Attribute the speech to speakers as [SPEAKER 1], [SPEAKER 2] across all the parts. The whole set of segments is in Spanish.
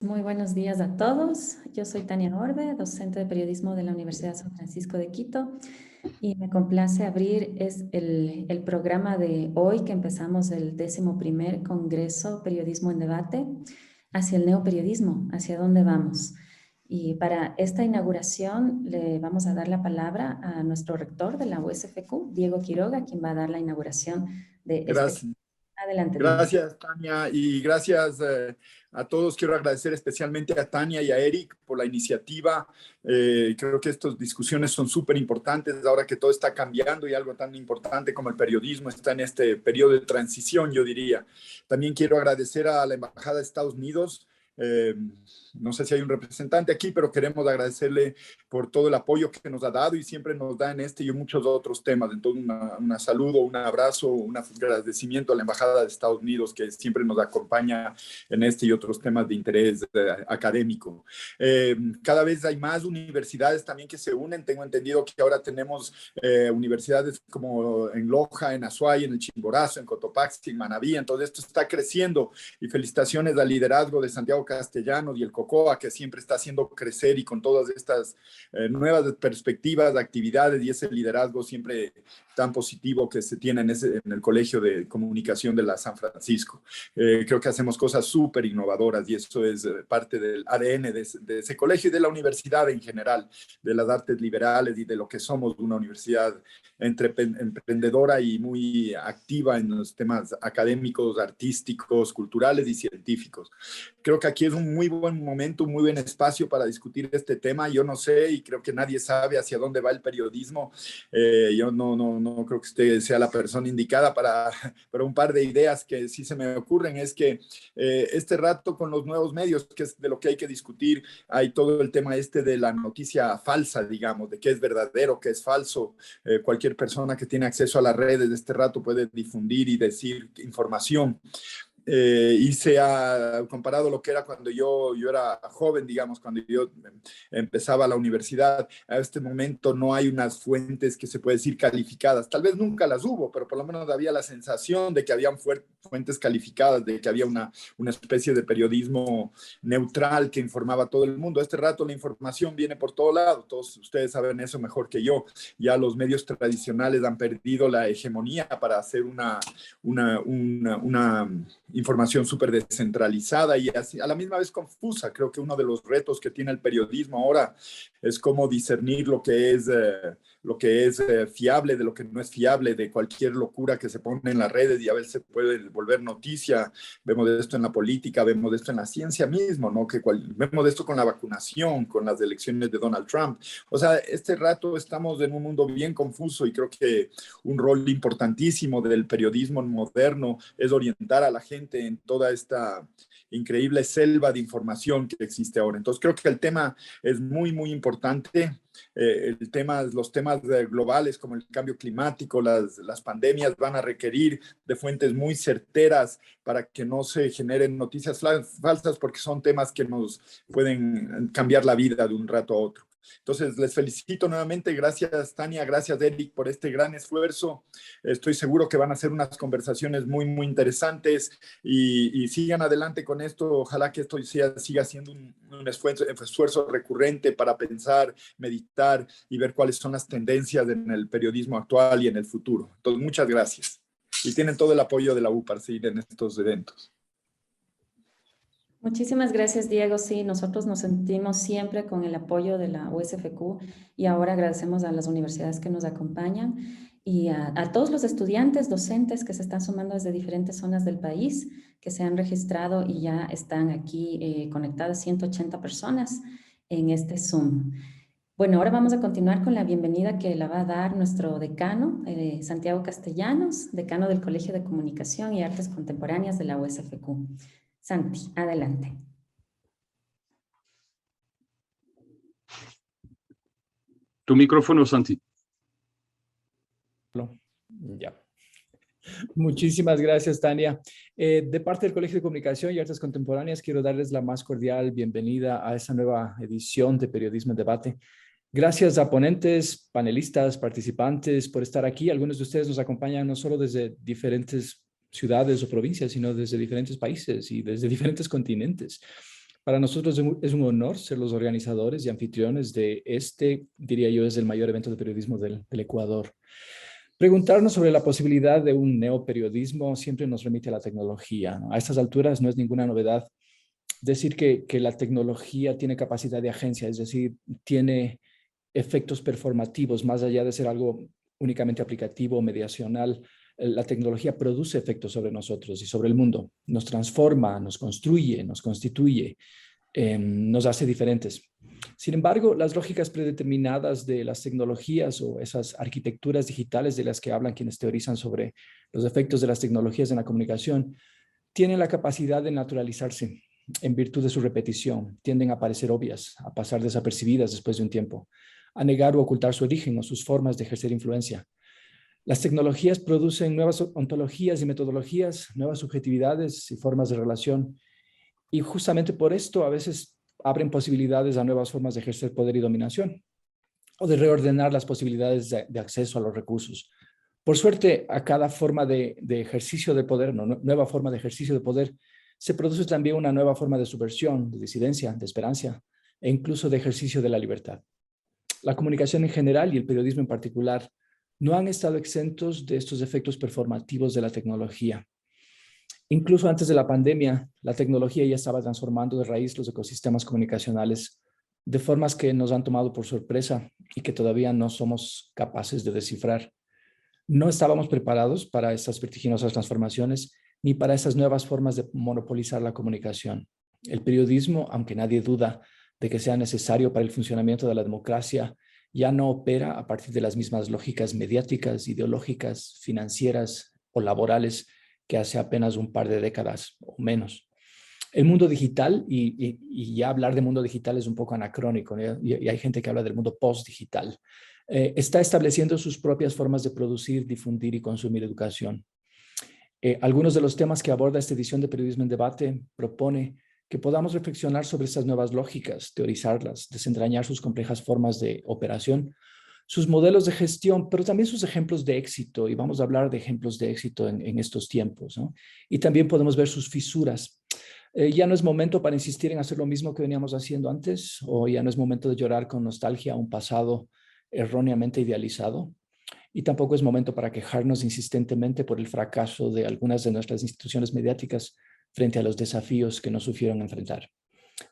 [SPEAKER 1] Muy buenos días a todos. Yo soy Tania Orbe, docente de periodismo de la Universidad San Francisco de Quito, y me complace abrir el programa de hoy que empezamos el 11º Congreso Periodismo en Debate hacia el neoperiodismo, hacia dónde vamos. Y para esta inauguración le vamos a dar la palabra a nuestro rector de la USFQ, Diego Quiroga, quien va a dar la inauguración de este.
[SPEAKER 2] Gracias.
[SPEAKER 1] Adelante, Diego.
[SPEAKER 2] Gracias, Tania, y gracias a todos. Quiero agradecer especialmente a Tania y a Eric por la iniciativa. Creo que estas discusiones son súper importantes ahora que todo está cambiando y algo tan importante como el periodismo está en este periodo de transición, yo diría. También quiero agradecer a la Embajada de Estados Unidos. Eh, no sé si hay un representante aquí, pero queremos agradecerle por todo el apoyo que nos ha dado y siempre nos da en este y en muchos otros temas. Entonces, un saludo, un abrazo, un agradecimiento a la Embajada de Estados Unidos que siempre nos acompaña en este y otros temas de interés académico. Cada vez hay más universidades también que se unen. Tengo entendido que ahora tenemos universidades como en Loja, en Azuay, en el Chimborazo, en Cotopaxi, en Manabí. Entonces, esto está creciendo y felicitaciones al liderazgo de Santiago Castellanos y el COCOA, que siempre está haciendo crecer y con todas estas nuevas perspectivas, actividades y ese liderazgo siempre tan positivo que se tiene en el Colegio de Comunicación de la San Francisco. Creo que hacemos cosas súper innovadoras y eso es parte del ADN de ese colegio y de la universidad en general, de las artes liberales y de lo que somos una universidad emprendedora y muy activa en los temas académicos, artísticos, culturales y científicos. Creo que aquí es un muy buen momento, un muy buen espacio para discutir este tema. Yo no sé y creo que nadie sabe hacia dónde va el periodismo. Yo no creo que usted sea la persona indicada para un par de ideas que sí se me ocurren. Es que este rato con los nuevos medios, que es de lo que hay que discutir, hay todo el tema este de la noticia falsa, digamos, de qué es verdadero, qué es falso. Cualquier persona que tiene acceso a las redes de este rato puede difundir y decir información. Y se ha comparado lo que era cuando yo era joven, digamos, cuando yo empezaba la universidad. A este momento no hay unas fuentes que se puede decir calificadas. Tal vez nunca las hubo, pero por lo menos había la sensación de que habían fuentes calificadas, de que había una especie de periodismo neutral que informaba a todo el mundo. A este rato la información viene por todo lado. Todos ustedes saben eso mejor que yo. Ya los medios tradicionales han perdido la hegemonía para hacer una información súper descentralizada y así, a la misma vez confusa. Creo que uno de los retos que tiene el periodismo ahora es cómo discernir lo que es fiable de lo que no es fiable, de cualquier locura que se pone en las redes y a veces se puede volver noticia. Vemos de esto en la política, vemos de esto en la ciencia mismo, ¿no? Vemos de esto con la vacunación, con las elecciones de Donald Trump. O sea, este rato estamos en un mundo bien confuso y creo que un rol importantísimo del periodismo moderno es orientar a la gente en toda esta increíble selva de información que existe ahora. Entonces creo que el tema es muy, muy importante. Los temas globales como el cambio climático, las pandemias van a requerir de fuentes muy certeras para que no se generen noticias falsas porque son temas que nos pueden cambiar la vida de un rato a otro. Entonces, les felicito nuevamente. Gracias, Tania. Gracias, Eric, por este gran esfuerzo. Estoy seguro que van a ser unas conversaciones muy, muy interesantes y sigan adelante con esto. Ojalá que esto siga siendo un esfuerzo recurrente para pensar, meditar y ver cuáles son las tendencias en el periodismo actual y en el futuro. Entonces, muchas gracias. Y tienen todo el apoyo de la U para seguir en estos eventos.
[SPEAKER 1] Muchísimas gracias, Diego. Sí, nosotros nos sentimos siempre con el apoyo de la USFQ y ahora agradecemos a las universidades que nos acompañan y a todos los estudiantes, docentes que se están sumando desde diferentes zonas del país, que se han registrado y ya están aquí conectadas 180 personas en este Zoom. Bueno, ahora vamos a continuar con la bienvenida que la va a dar nuestro decano, Santiago Castellanos, decano del Colegio de Comunicación y Artes Contemporáneas de la USFQ. Santi, adelante.
[SPEAKER 3] Tu micrófono, Santi.
[SPEAKER 4] Ya. Muchísimas gracias, Tania. De parte del Colegio de Comunicación y Artes Contemporáneas, quiero darles la más cordial bienvenida a esta nueva edición de Periodismo en Debate. Gracias a ponentes, panelistas, participantes por estar aquí. Algunos de ustedes nos acompañan no solo desde diferentes ciudades o provincias, sino desde diferentes países y desde diferentes continentes Para nosotros es un honor ser los organizadores y anfitriones de este, diría yo, es el mayor evento de periodismo del Ecuador. Preguntarnos sobre la posibilidad de un neoperiodismo siempre nos remite a la tecnología, ¿no? A estas alturas no es ninguna novedad decir que la tecnología tiene capacidad de agencia, es decir, tiene efectos performativos, más allá de ser algo únicamente aplicativo o mediacional. La tecnología produce efectos sobre nosotros y sobre el mundo. Nos transforma, nos construye, nos constituye, nos hace diferentes. Sin embargo, las lógicas predeterminadas de las tecnologías o esas arquitecturas digitales de las que hablan quienes teorizan sobre los efectos de las tecnologías en la comunicación tienen la capacidad de naturalizarse en virtud de su repetición, tienden a parecer obvias, a pasar desapercibidas después de un tiempo, a negar o ocultar su origen o sus formas de ejercer influencia. Las tecnologías producen nuevas ontologías y metodologías, nuevas subjetividades y formas de relación, y justamente por esto a veces abren posibilidades a nuevas formas de ejercer poder y dominación, o de reordenar las posibilidades de acceso a los recursos. Por suerte, a cada forma de ejercicio de poder, nueva forma de ejercicio de poder, se produce también una nueva forma de subversión, de disidencia, de esperanza e incluso de ejercicio de la libertad. La comunicación en general y el periodismo en particular no han estado exentos de estos efectos performativos de la tecnología. Incluso antes de la pandemia, la tecnología ya estaba transformando de raíz los ecosistemas comunicacionales de formas que nos han tomado por sorpresa y que todavía no somos capaces de descifrar. No estábamos preparados para estas vertiginosas transformaciones ni para esas nuevas formas de monopolizar la comunicación. El periodismo, aunque nadie duda de que sea necesario para el funcionamiento de la democracia, ya no opera a partir de las mismas lógicas mediáticas, ideológicas, financieras o laborales que hace apenas un par de décadas o menos. El mundo digital, y ya hablar de mundo digital es un poco anacrónico, ¿no? Y hay gente que habla del mundo post-digital, está estableciendo sus propias formas de producir, difundir y consumir educación. Algunos de los temas que aborda esta edición de Periodismo en Debate propone que podamos reflexionar sobre estas nuevas lógicas, teorizarlas, desentrañar sus complejas formas de operación, sus modelos de gestión, pero también sus ejemplos de éxito, y vamos a hablar de ejemplos de éxito en estos tiempos, ¿no? Y también podemos ver sus fisuras. Ya no es momento para insistir en hacer lo mismo que veníamos haciendo antes, o ya no es momento de llorar con nostalgia a un pasado erróneamente idealizado, y tampoco es momento para quejarnos insistentemente por el fracaso de algunas de nuestras instituciones mediáticas frente a los desafíos que nos sufrieron enfrentar.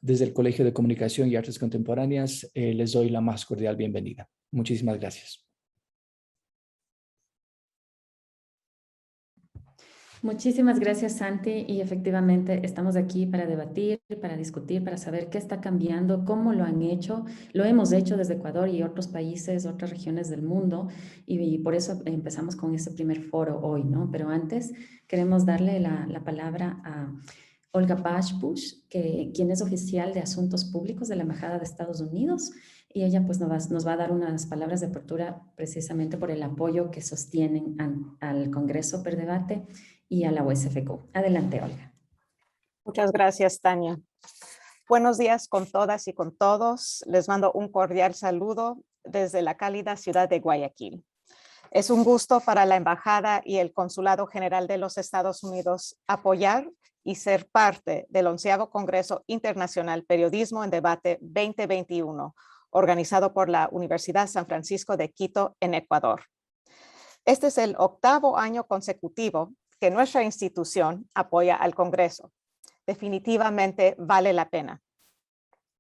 [SPEAKER 4] Desde el Colegio de Comunicación y Artes Contemporáneas les doy la más cordial bienvenida. Muchísimas gracias.
[SPEAKER 1] Muchísimas gracias, Santi, y efectivamente estamos aquí para debatir, para discutir, para saber qué está cambiando, cómo lo han hecho. Lo hemos hecho desde Ecuador y otros países, otras regiones del mundo, y por eso empezamos con este primer foro hoy, ¿no? Pero antes queremos darle la palabra a Olga Pashpush, quien es oficial de Asuntos Públicos de la Embajada de Estados Unidos, y ella pues nos va a dar unas palabras de apertura precisamente por el apoyo que sostienen al Congreso per Debate y a la USFQ. Adelante, Olga.
[SPEAKER 5] Muchas gracias, Tania. Buenos días con todas y con todos. Les mando un cordial saludo desde la cálida ciudad de Guayaquil. Es un gusto para la Embajada y el Consulado General de los Estados Unidos apoyar y ser parte del 11º Congreso Internacional Periodismo en Debate 2021, organizado por la Universidad San Francisco de Quito en Ecuador. Este es el 8º año consecutivo que nuestra institución apoya al Congreso. Definitivamente vale la pena.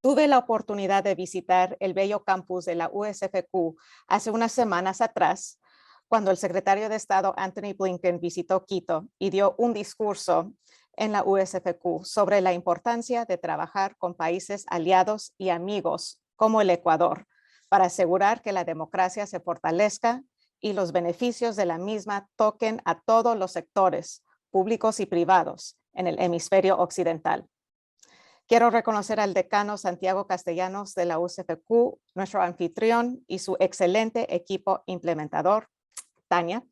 [SPEAKER 5] Tuve la oportunidad de visitar el bello campus de la USFQ hace unas semanas atrás, cuando el secretario de Estado Anthony Blinken visitó Quito y dio un discurso en la USFQ sobre la importancia de trabajar con países aliados y amigos como el Ecuador para asegurar que la democracia se fortalezca y los beneficios de la misma toquen a todos los sectores, públicos y privados, en el hemisferio occidental. Quiero reconocer al decano Santiago Castellanos de la USFQ, nuestro anfitrión y su excelente equipo implementador, Tania.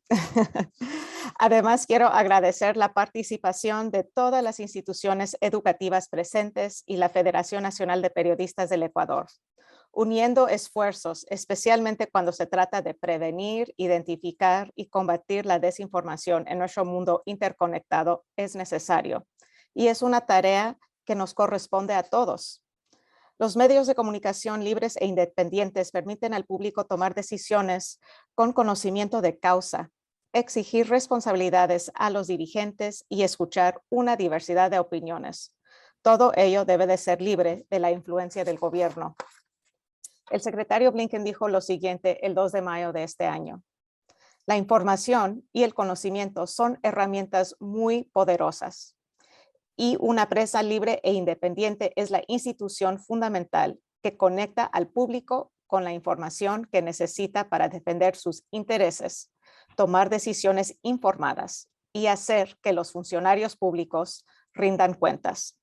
[SPEAKER 5] Además, quiero agradecer la participación de todas las instituciones educativas presentes y la Federación Nacional de Periodistas del Ecuador, uniendo esfuerzos, especialmente cuando se trata de prevenir, identificar y combatir la desinformación en nuestro mundo interconectado, es necesario. Y es una tarea que nos corresponde a todos. Los medios de comunicación libres e independientes permiten al público tomar decisiones con conocimiento de causa, exigir responsabilidades a los dirigentes y escuchar una diversidad de opiniones. Todo ello debe de ser libre de la influencia del gobierno. El secretario Blinken dijo lo siguiente el 2 de mayo de este año. La información y el conocimiento son herramientas muy poderosas y una prensa libre e independiente es la institución fundamental que conecta al público con la información que necesita para defender sus intereses, tomar decisiones informadas y hacer que los funcionarios públicos rindan cuentas.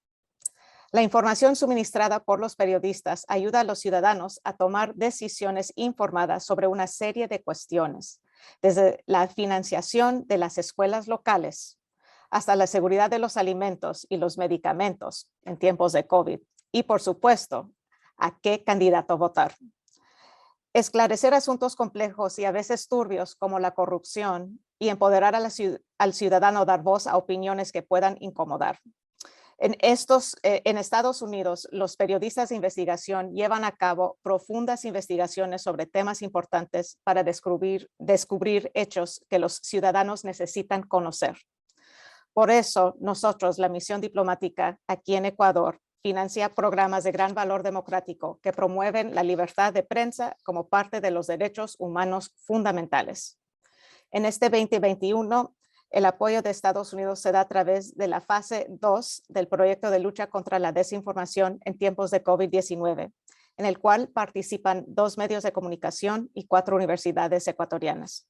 [SPEAKER 5] La información suministrada por los periodistas ayuda a los ciudadanos a tomar decisiones informadas sobre una serie de cuestiones, desde la financiación de las escuelas locales hasta la seguridad de los alimentos y los medicamentos en tiempos de COVID y, por supuesto, a qué candidato votar. Esclarecer asuntos complejos y a veces turbios como la corrupción y empoderar al ciudadano a dar voz a opiniones que puedan incomodar. En Estados Unidos, los periodistas de investigación llevan a cabo profundas investigaciones sobre temas importantes para descubrir hechos que los ciudadanos necesitan conocer. Por eso, nosotros, la misión diplomática aquí en Ecuador, financia programas de gran valor democrático que promueven la libertad de prensa como parte de los derechos humanos fundamentales. En este 2021, el apoyo de Estados Unidos se da a través de la fase 2 del proyecto de lucha contra la desinformación en tiempos de COVID-19, en el cual participan 2 medios de comunicación y 4 universidades ecuatorianas.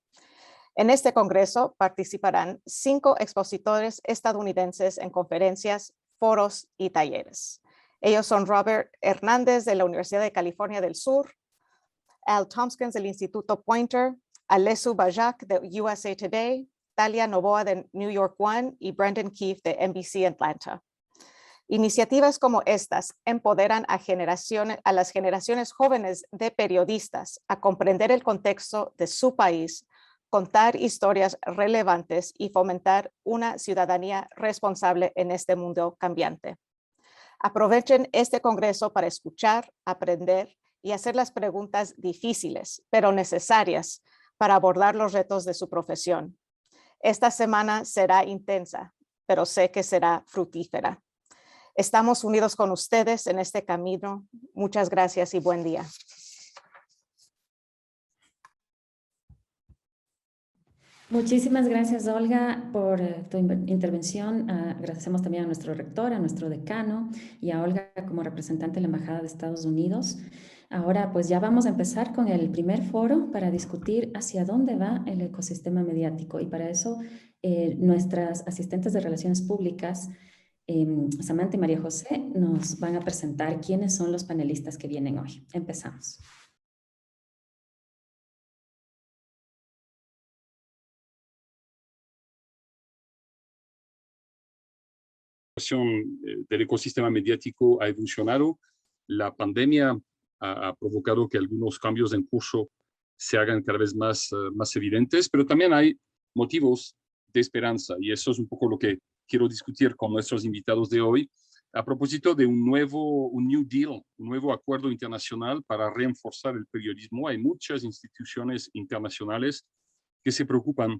[SPEAKER 5] En este congreso participarán 5 expositores estadounidenses en conferencias, foros y talleres. Ellos son Robert Hernández de la Universidad de California del Sur, Al Tompkins del Instituto Poynter, Alessio Bajak de USA Today, Talia Novoa de New York One y Brendan Keefe de NBC Atlanta. Iniciativas como estas empoderan a las generaciones jóvenes de periodistas a comprender el contexto de su país, contar historias relevantes y fomentar una ciudadanía responsable en este mundo cambiante. Aprovechen este congreso para escuchar, aprender y hacer las preguntas difíciles, pero necesarias para abordar los retos de su profesión. Esta semana será intensa, pero sé que será fructífera. Estamos unidos con ustedes en este camino. Muchas gracias y buen día.
[SPEAKER 1] Muchísimas gracias, Olga, por tu intervención. Agradecemos también a nuestro rector, a nuestro decano y a Olga como representante de la Embajada de Estados Unidos. Ahora, pues ya vamos a empezar con el primer foro para discutir hacia dónde va el ecosistema mediático. Y para eso, nuestras asistentes de Relaciones Públicas, Samantha y María José, nos van a presentar quiénes son los panelistas que vienen hoy. Empezamos.
[SPEAKER 3] Del ecosistema mediático ha evolucionado. La pandemia ha provocado que algunos cambios en curso se hagan cada vez más evidentes, pero también hay motivos de esperanza y eso es un poco lo que quiero discutir con nuestros invitados de hoy a propósito de un New Deal, un nuevo acuerdo internacional para reforzar el periodismo. Hay muchas instituciones internacionales que se preocupan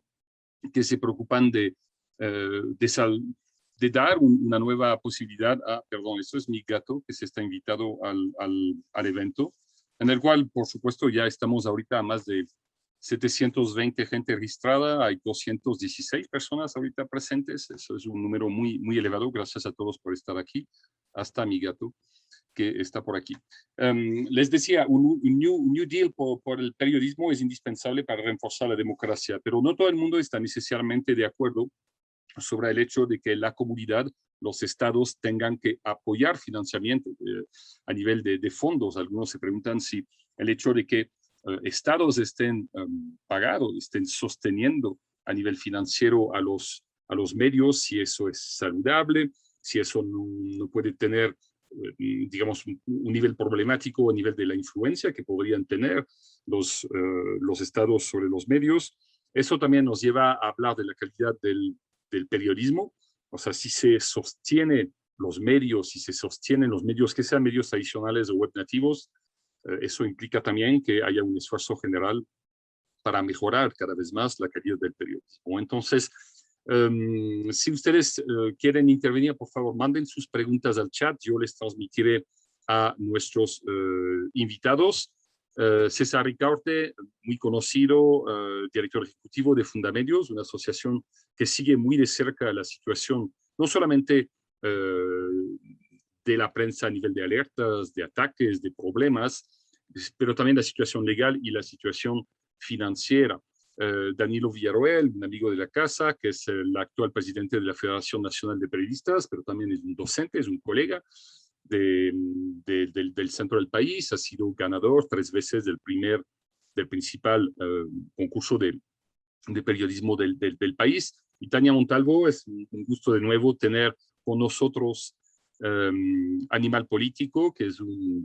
[SPEAKER 3] de dar una nueva posibilidad perdón, esto es mi gato que se está invitado al evento, en el cual, por supuesto, ya estamos ahorita a más de 720 gente registrada, hay 216 personas ahorita presentes, eso es un número muy, muy elevado, gracias a todos por estar aquí, hasta mi gato que está por aquí. Les decía, un New Deal por el periodismo es indispensable para reforzar la democracia, pero no todo el mundo está necesariamente de acuerdo sobre el hecho de que la comunidad, los estados tengan que apoyar financiamiento a nivel de fondos. Algunos se preguntan si el hecho de que estados estén pagando, estén sosteniendo a nivel financiero a los medios, si eso es saludable, si eso no puede tener, digamos, un nivel problemático a nivel de la influencia que podrían tener los estados sobre los medios. Eso también nos lleva a hablar de la calidad del periodismo, o sea, si se sostiene los medios, si se sostienen los medios, que sean medios tradicionales o web nativos, eso implica también que haya un esfuerzo general para mejorar cada vez más la calidad del periodismo. Entonces, si ustedes quieren intervenir, por favor, manden sus preguntas al chat. Yo les transmitiré a nuestros invitados. César Ricaurte, muy conocido, director ejecutivo de Fundamedios, una asociación que sigue muy de cerca la situación, no solamente de la prensa a nivel de alertas, de ataques, de problemas, pero también la situación legal y la situación financiera. Danilo Villarroel, un amigo de la casa, que es el actual presidente de la Federación Nacional de Periodistas, pero también es un docente, es un colega del centro del país, ha sido ganador 3 veces del principal concurso de periodismo del país. Y Tania Montalvo, es un gusto de nuevo tener con nosotros Animal Político, que es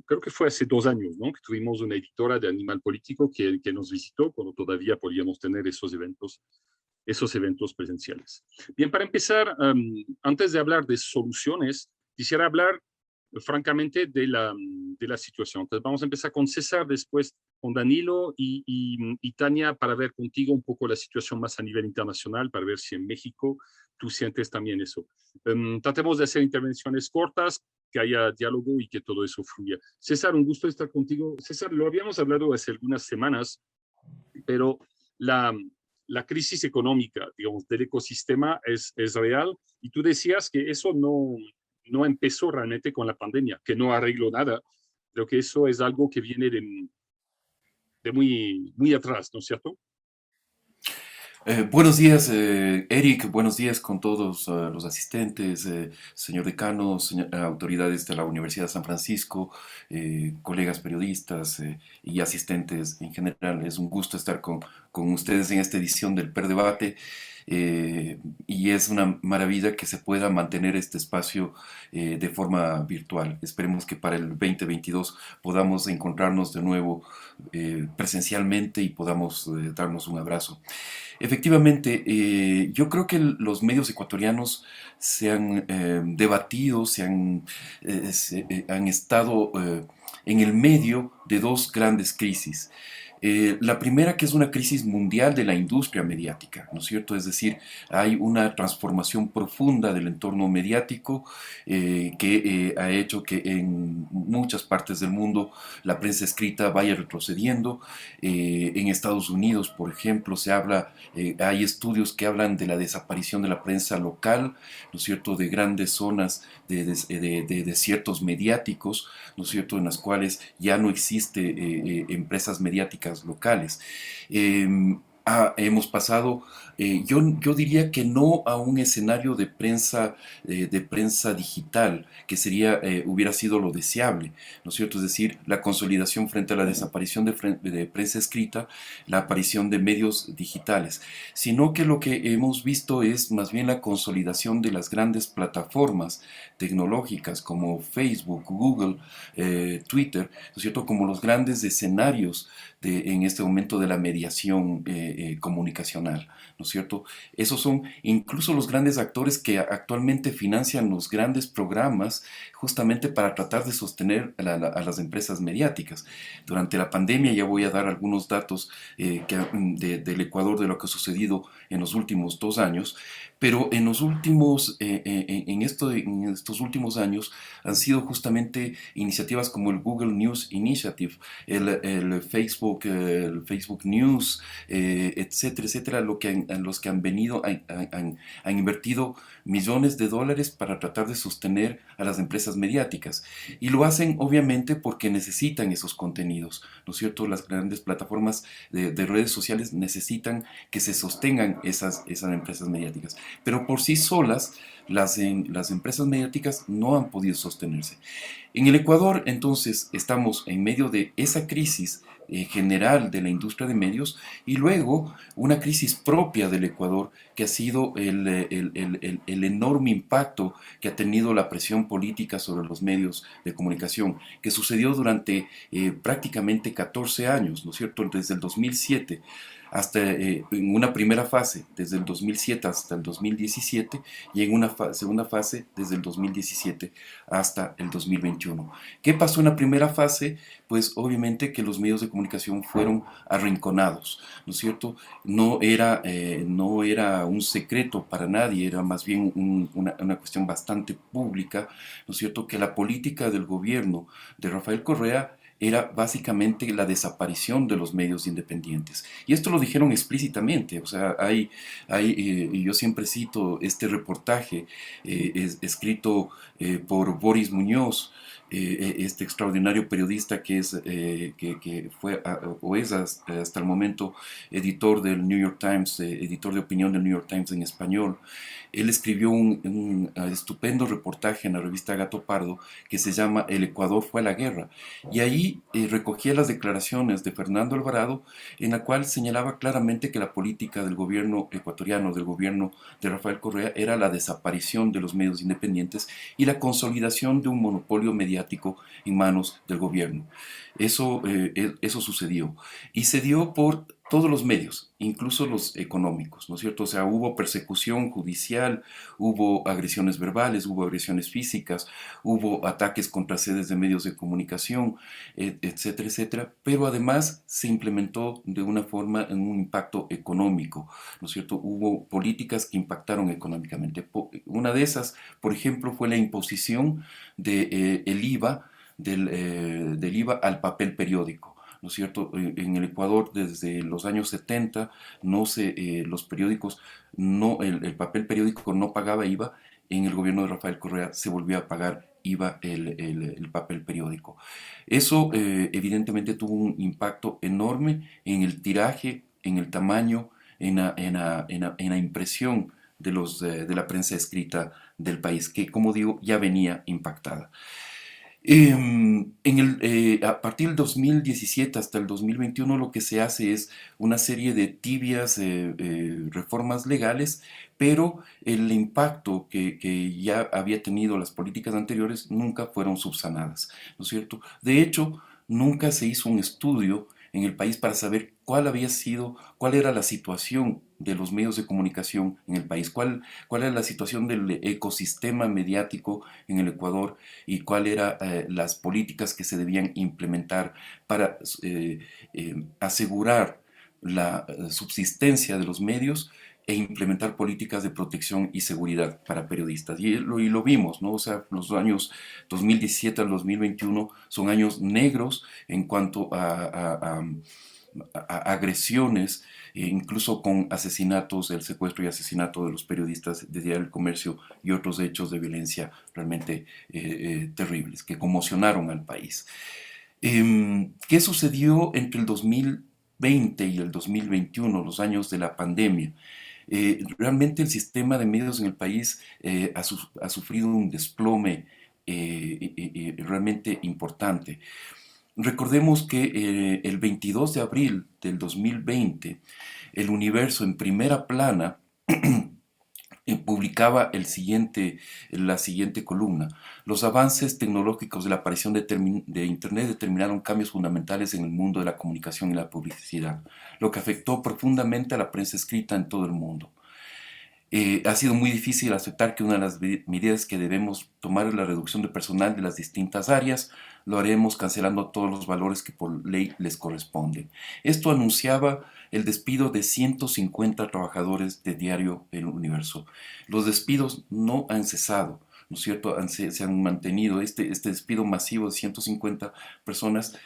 [SPEAKER 3] creo que fue hace 2 años, ¿no? Que tuvimos una editora de Animal Político que nos visitó cuando todavía podíamos tener esos eventos presenciales. Bien, para empezar, antes de hablar de soluciones, quisiera hablar francamente de la situación. Entonces vamos a empezar con César, después con Danilo y Tania, para ver contigo un poco la situación más a nivel internacional, para ver si en México tú sientes también eso. Tratemos de hacer intervenciones cortas, que haya diálogo y que todo eso fluya. César, un gusto estar contigo. César, lo habíamos hablado hace algunas semanas, pero la crisis económica, digamos, del ecosistema es real, y tú decías que eso no empezó realmente con la pandemia, que no arregló nada. Creo que eso es algo que viene de muy, muy atrás, ¿no es cierto?
[SPEAKER 6] Buenos días, Eric. Buenos días con todos los asistentes, señor decano, autoridades de la Universidad de San Francisco, colegas periodistas y asistentes en general. Es un gusto estar con ustedes en esta edición del PER Debate. Y es una maravilla que se pueda mantener este espacio de forma virtual. Esperemos que para el 2022 podamos encontrarnos de nuevo presencialmente y podamos darnos un abrazo. Efectivamente, yo creo que los medios ecuatorianos se han debatido, han estado en el medio de 2 grandes crisis. La primera, que es una crisis mundial de la industria mediática, ¿no es cierto? Es decir, hay una transformación profunda del entorno mediático que ha hecho que en muchas partes del mundo la prensa escrita vaya retrocediendo. En Estados Unidos, por ejemplo, hay estudios que hablan de la desaparición de la prensa local, ¿no es cierto?, de grandes zonas de desiertos mediáticos, ¿no es cierto?, en las cuales ya no existe empresas mediáticas locales. Hemos pasado, yo diría que no a un escenario de prensa digital, que hubiera sido lo deseable, ¿no es cierto? Es decir, la consolidación frente a la desaparición de prensa escrita, la aparición de medios digitales, sino que lo que hemos visto es más bien la consolidación de las grandes plataformas tecnológicas como Facebook, Google, Twitter, ¿no es cierto?, como los grandes escenarios en este momento de la mediación comunicacional, ¿no es cierto? Esos son incluso los grandes actores que actualmente financian los grandes programas justamente para tratar de sostener a las empresas mediáticas. Durante la pandemia, ya voy a dar algunos datos del Ecuador, de lo que ha sucedido en los últimos 2 años, pero en estos últimos años han sido justamente iniciativas como el Google News Initiative, el Facebook News, etcétera, etcétera, los que han venido, han invertido millones de dólares para tratar de sostener a las empresas mediáticas. Y lo hacen obviamente porque necesitan esos contenidos, ¿no es cierto? Las grandes plataformas de redes sociales necesitan que se sostengan esas empresas mediáticas. Pero por sí solas, las empresas mediáticas no han podido sostenerse. En el Ecuador, entonces, estamos en medio de esa crisis general de la industria de medios y luego una crisis propia del Ecuador que ha sido el enorme impacto que ha tenido la presión política sobre los medios de comunicación, que sucedió durante prácticamente 14 años, ¿no es cierto?, desde el 2007 hasta en una primera fase desde el 2007 hasta el 2017 y en una segunda fase desde el 2017 hasta el 2021. ¿Qué pasó en la primera fase? Pues obviamente que los medios de comunicación fueron arrinconados, ¿no es cierto? No era un secreto para nadie, era más bien una cuestión bastante pública, ¿no es cierto?, que la política del gobierno de Rafael Correa era básicamente la desaparición de los medios independientes. Y esto lo dijeron explícitamente, o sea, y yo siempre cito este reportaje escrito por Boris Muñoz, este extraordinario periodista que fue o es hasta el momento editor del New York Times, editor de opinión del New York Times en español. Él escribió un estupendo reportaje en la revista Gato Pardo que se llama El Ecuador fue a la guerra, y ahí recogía las declaraciones de Fernando Alvarado, en la cual señalaba claramente que la política del gobierno ecuatoriano, del gobierno de Rafael Correa, era la desaparición de los medios independientes y la consolidación de un monopolio mediático en manos del gobierno. Eso sucedió, y se dio por todos los medios, incluso los económicos, ¿no es cierto? O sea, hubo persecución judicial, hubo agresiones verbales, hubo agresiones físicas, hubo ataques contra sedes de medios de comunicación, etcétera, etcétera, pero además se implementó de una forma en un impacto económico, ¿no es cierto? Hubo políticas que impactaron económicamente. Una de esas, por ejemplo, fue la imposición del IVA, del IVA al papel periódico, ¿no es cierto? En el Ecuador desde los años 70 los periódicos, el papel periódico no pagaba IVA. En el gobierno de Rafael Correa se volvió a pagar IVA el papel periódico. Eso evidentemente tuvo un impacto enorme en el tiraje, en el tamaño, en la impresión de la prensa escrita del país, que como digo ya venía impactada. A partir del 2017 hasta el 2021 lo que se hace es una serie de tibias reformas legales, pero el impacto que ya había tenido las políticas anteriores nunca fueron subsanadas, ¿no es cierto? De hecho, nunca se hizo un estudio en el país para saber cuál era la situación de los medios de comunicación en el país, cuál era la situación del ecosistema mediático en el Ecuador y cuáles eran las políticas que se debían implementar para asegurar la subsistencia de los medios e implementar políticas de protección y seguridad para periodistas. Y lo vimos, ¿no? O sea, los años 2017 al 2021 son años negros en cuanto a agresiones, incluso con asesinatos, el secuestro y asesinato de los periodistas de Diario del Comercio y otros hechos de violencia realmente terribles que conmocionaron al país. ¿Qué sucedió entre el 2020 y el 2021, los años de la pandemia? Realmente el sistema de medios en el país ha sufrido un desplome realmente importante. Recordemos que el 22 de abril del 2020, El Universo en primera plana publicaba la siguiente columna. Los avances tecnológicos de la aparición de Internet determinaron cambios fundamentales en el mundo de la comunicación y la publicidad, lo que afectó profundamente a la prensa escrita en todo el mundo. Ha sido muy difícil aceptar que una de las medidas que debemos tomar es la reducción de personal de las distintas áreas. Lo haremos cancelando todos los valores que por ley les corresponden. Esto anunciaba el despido de 150 trabajadores de Diario El Universo. Los despidos no han cesado, ¿no es cierto? Se han mantenido. Este despido masivo de 150 personas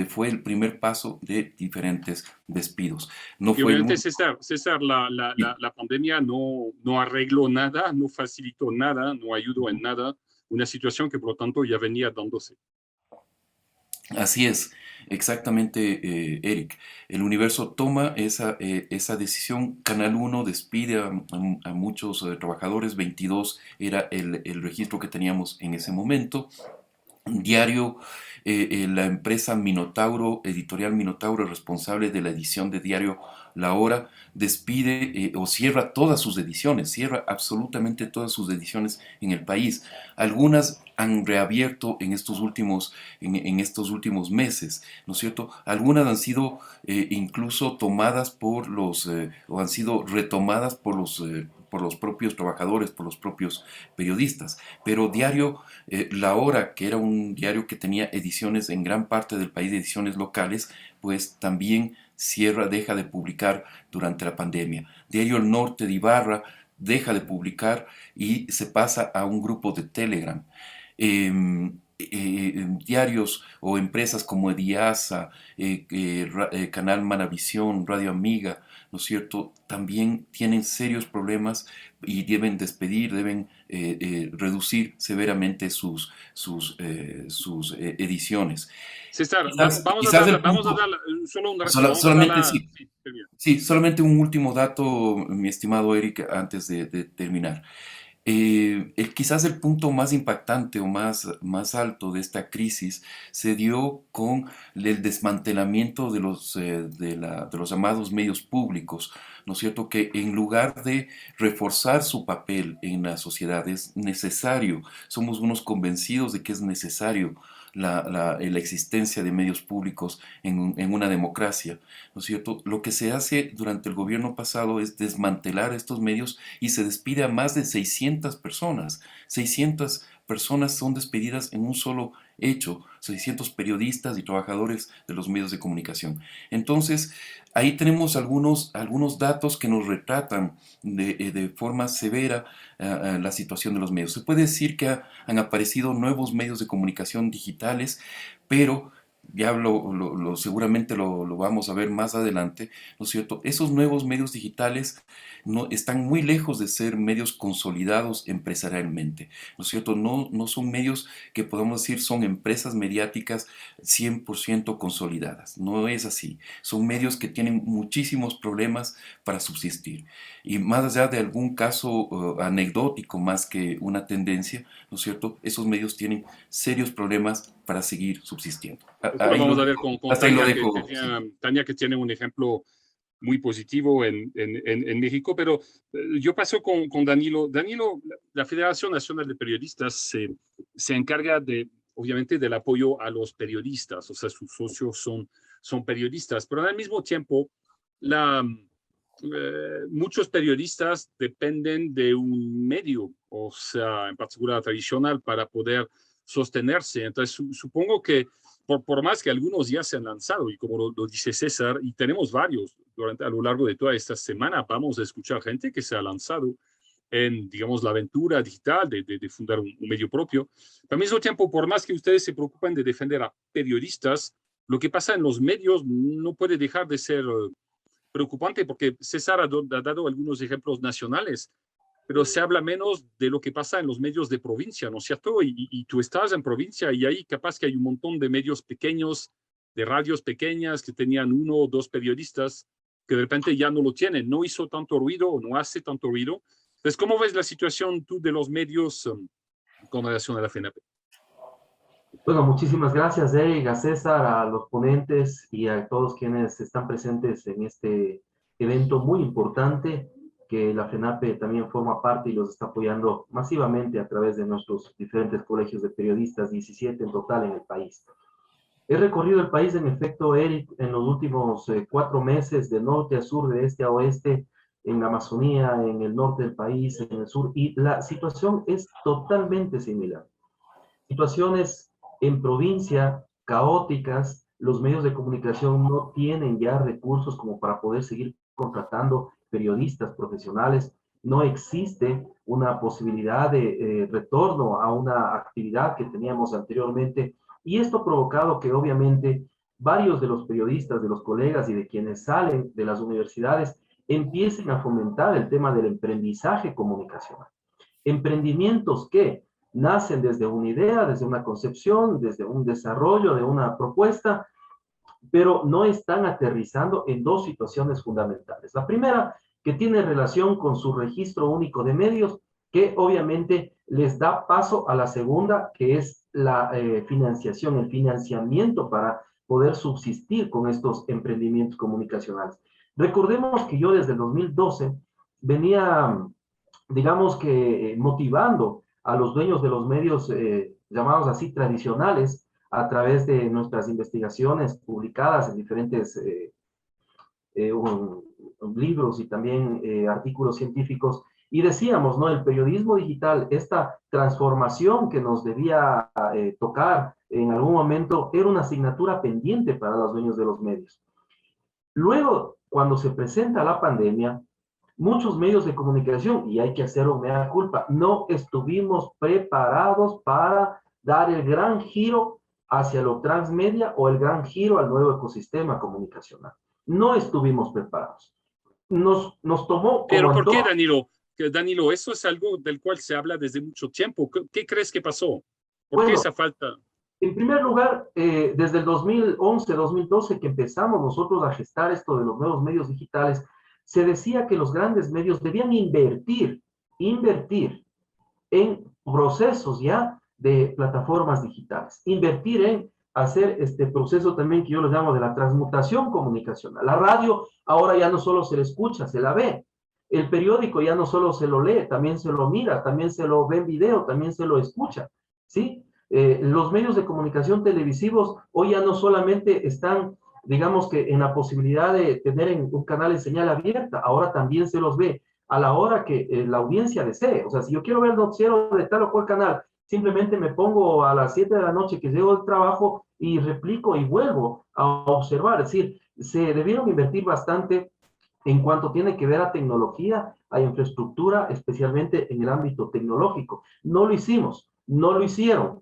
[SPEAKER 6] fue el primer paso de diferentes despidos. No
[SPEAKER 3] y
[SPEAKER 6] fue
[SPEAKER 3] obviamente, César, la pandemia no arregló nada, no facilitó nada, no ayudó en nada, una situación que por lo tanto ya venía dándose.
[SPEAKER 6] Así es, exactamente, Eric. El Universo toma esa decisión. Canal 1 despide a muchos trabajadores, 22 era el registro que teníamos en ese momento. Diario, la empresa Minotauro, Editorial Minotauro, responsable de la edición de Diario La Hora, despide o cierra todas sus ediciones, cierra absolutamente todas sus ediciones en el país. Algunas han reabierto en estos últimos meses, ¿no es cierto? Algunas han sido incluso tomadas por o han sido retomadas por los propios trabajadores, por los propios periodistas. Pero Diario La Hora, que era un diario que tenía ediciones en gran parte del país, ediciones locales, pues también deja de publicar durante la pandemia. Diario El Norte de Ibarra deja de publicar y se pasa a un grupo de Telegram. Diarios o empresas como Ediasa, Canal Manavisión, Radio Amiga, ¿no es cierto?, también tienen serios problemas y deben despedir, deben reducir severamente sus ediciones.
[SPEAKER 3] César, vamos a dar solo un dato.
[SPEAKER 6] Solamente sí. Sí, solamente un último dato, mi estimado Eric, antes de terminar. Quizás el punto más impactante o más alto de esta crisis se dio con el desmantelamiento de los llamados medios públicos, ¿no es cierto? Que en lugar de reforzar su papel en la sociedad es necesario, somos unos convencidos de que es necesario la existencia de medios públicos en una democracia, ¿no es cierto? Lo que se hace durante el gobierno pasado es desmantelar estos medios y se despide a más de 600 personas. 600 personas son despedidas en un solo hecho, 600 periodistas y trabajadores de los medios de comunicación. Entonces, ahí tenemos algunos datos que nos retratan de forma severa la situación de los medios. Se puede decir que han aparecido nuevos medios de comunicación digitales, pero ya seguramente lo vamos a ver más adelante, ¿no es cierto? Esos nuevos medios digitales están muy lejos de ser medios consolidados empresarialmente, ¿no es cierto? No son medios que podamos decir son empresas mediáticas 100% consolidadas, no es así. Son medios que tienen muchísimos problemas para subsistir. Y más allá de algún caso anecdótico más que una tendencia, ¿no es cierto? Esos medios tienen serios problemas para seguir subsistiendo.
[SPEAKER 3] Ahí vamos a ver con Tania, que tiene un ejemplo muy positivo en México, pero yo paso con Danilo. Danilo, la Federación Nacional de Periodistas se encarga obviamente del apoyo a los periodistas, o sea, sus socios son periodistas, pero al mismo tiempo muchos periodistas dependen de un medio, o sea, en particular tradicional, para poder sostenerse. Entonces, supongo que por más que algunos ya se han lanzado, y como lo dice César, y tenemos varios a lo largo de toda esta semana, vamos a escuchar gente que se ha lanzado en, digamos, la aventura digital de fundar un medio propio. Al mismo tiempo, por más que ustedes se preocupen de defender a periodistas, lo que pasa en los medios no puede dejar de ser preocupante, porque César ha dado algunos ejemplos nacionales, pero se habla menos de lo que pasa en los medios de provincia, ¿no es cierto? Y tú estás en provincia y ahí capaz que hay un montón de medios pequeños, de radios pequeñas que tenían 1 o 2 periodistas que de repente ya no lo tienen, no hizo tanto ruido o no hace tanto ruido. Entonces, ¿cómo ves la situación tú de los medios con relación a la FENAPE?
[SPEAKER 7] Bueno, muchísimas gracias, Eric, a César, a los ponentes y a todos quienes están presentes en este evento muy importante que la FENAPE también forma parte y los está apoyando masivamente a través de nuestros diferentes colegios de periodistas, 17 en total en el país. He recorrido el país, en efecto, Eric, en los últimos 4 meses, de norte a sur, de este a oeste, en la Amazonía, en el norte del país, en el sur, y la situación es totalmente similar. Situaciones en provincia caóticas, los medios de comunicación no tienen ya recursos como para poder seguir contratando periodistas profesionales, no existe una posibilidad de retorno a una actividad que teníamos anteriormente, y esto ha provocado que obviamente varios de los periodistas, de los colegas y de quienes salen de las universidades empiecen a fomentar el tema del emprendizaje comunicacional. Emprendimientos que nacen desde una idea, desde una concepción, desde un desarrollo de una propuesta, pero no están aterrizando en 2 situaciones fundamentales. La primera, que tiene relación con su registro único de medios, que obviamente les da paso a la segunda, que es la financiación, el financiamiento para poder subsistir con estos emprendimientos comunicacionales. Recordemos que yo desde el 2012 venía, digamos que, motivando a los dueños de los medios llamados así tradicionales a través de nuestras investigaciones publicadas en diferentes libros y también artículos científicos, y decíamos, ¿no? El periodismo digital, esta transformación que nos debía tocar en algún momento, era una asignatura pendiente para los dueños de los medios. Luego, cuando se presenta la pandemia, muchos medios de comunicación, y hay que hacerlo mea culpa, no estuvimos preparados para dar el gran giro hacia lo transmedia o el gran giro al nuevo ecosistema comunicacional. No estuvimos preparados. Nos tomó...
[SPEAKER 3] Pero ¿por qué, Danilo? Danilo, eso es algo del cual se habla desde mucho tiempo. ¿Qué crees que pasó? ¿Por qué esa falta?
[SPEAKER 7] En primer lugar, desde el 2011, 2012, que empezamos nosotros a gestar esto de los nuevos medios digitales, se decía que los grandes medios debían invertir en procesos ya de plataformas digitales, invertir en hacer este proceso también que yo lo llamo de la transmutación comunicacional. La radio ahora ya no solo se la escucha, se la ve. El periódico ya no solo se lo lee, también se lo mira, también se lo ve en video, también se lo escucha, ¿sí? Los medios de comunicación televisivos hoy ya no solamente están, digamos que en la posibilidad de tener un canal en señal abierta, ahora también se los ve a la hora que la audiencia desee. O sea, si yo quiero ver el noticiero de tal o cual canal, simplemente me pongo a las 7 de la noche que llego del trabajo y replico y vuelvo a observar. Es decir, se debieron invertir bastante en cuanto tiene que ver a tecnología, a infraestructura, especialmente en el ámbito tecnológico. No lo hicimos, no lo hicieron.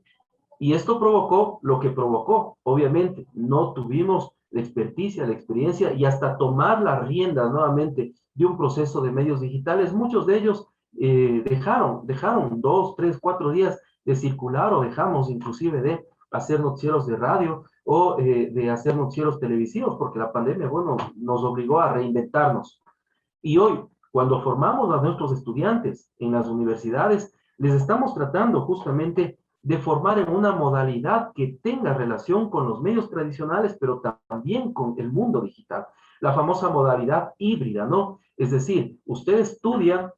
[SPEAKER 7] Y esto provocó lo que provocó. Obviamente, no tuvimos la experticia, la experiencia y hasta tomar las riendas nuevamente de un proceso de medios digitales. Muchos de ellos dejaron 2, 3, 4 días de circular o dejamos inclusive de hacer noticieros de radio o de hacer noticieros televisivos, porque la pandemia, bueno, nos obligó a reinventarnos. Y hoy, cuando formamos a nuestros estudiantes en las universidades, les estamos tratando justamente de formar en una modalidad que tenga relación con los medios tradicionales, pero también con el mundo digital. La famosa modalidad híbrida, ¿no? Es decir, usted estudia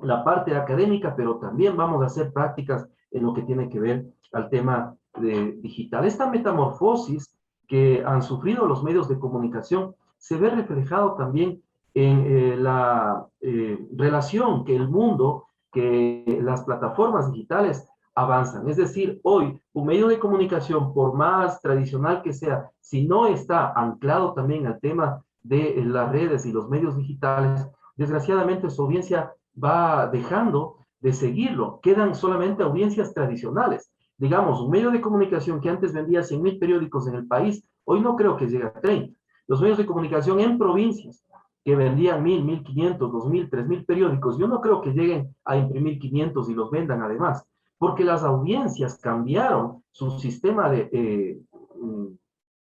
[SPEAKER 7] la parte académica, pero también vamos a hacer prácticas en lo que tiene que ver al tema digital. Esta metamorfosis que han sufrido los medios de comunicación se ve reflejado también en la relación que el mundo, que las plataformas digitales avanzan. Es decir, hoy un medio de comunicación, por más tradicional que sea, si no está anclado también al tema de las redes y los medios digitales, desgraciadamente su audiencia va dejando de seguirlo. Quedan solamente audiencias tradicionales. Digamos, un medio de comunicación que antes vendía 100,000 periódicos en el país, hoy no creo que llegue a 30. Los medios de comunicación en provincias que vendían 1,000, 1,500, 2,000, 3,000 periódicos, yo no creo que lleguen a imprimir 500 y los vendan además, porque las audiencias cambiaron su sistema de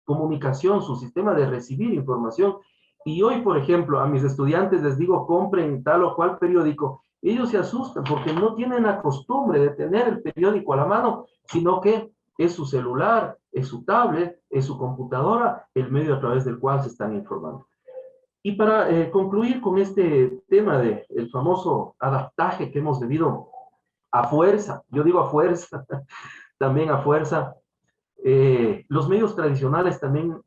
[SPEAKER 7] comunicación, su sistema de recibir información. Y hoy, por ejemplo, a mis estudiantes les digo, compren tal o cual periódico. Ellos se asustan porque no tienen la costumbre de tener el periódico a la mano, sino que es su celular, es su tablet, es su computadora, el medio a través del cual se están informando. Y para concluir con este tema del famoso adaptaje que hemos debido a fuerza, yo digo a fuerza, también a fuerza, los medios tradicionales también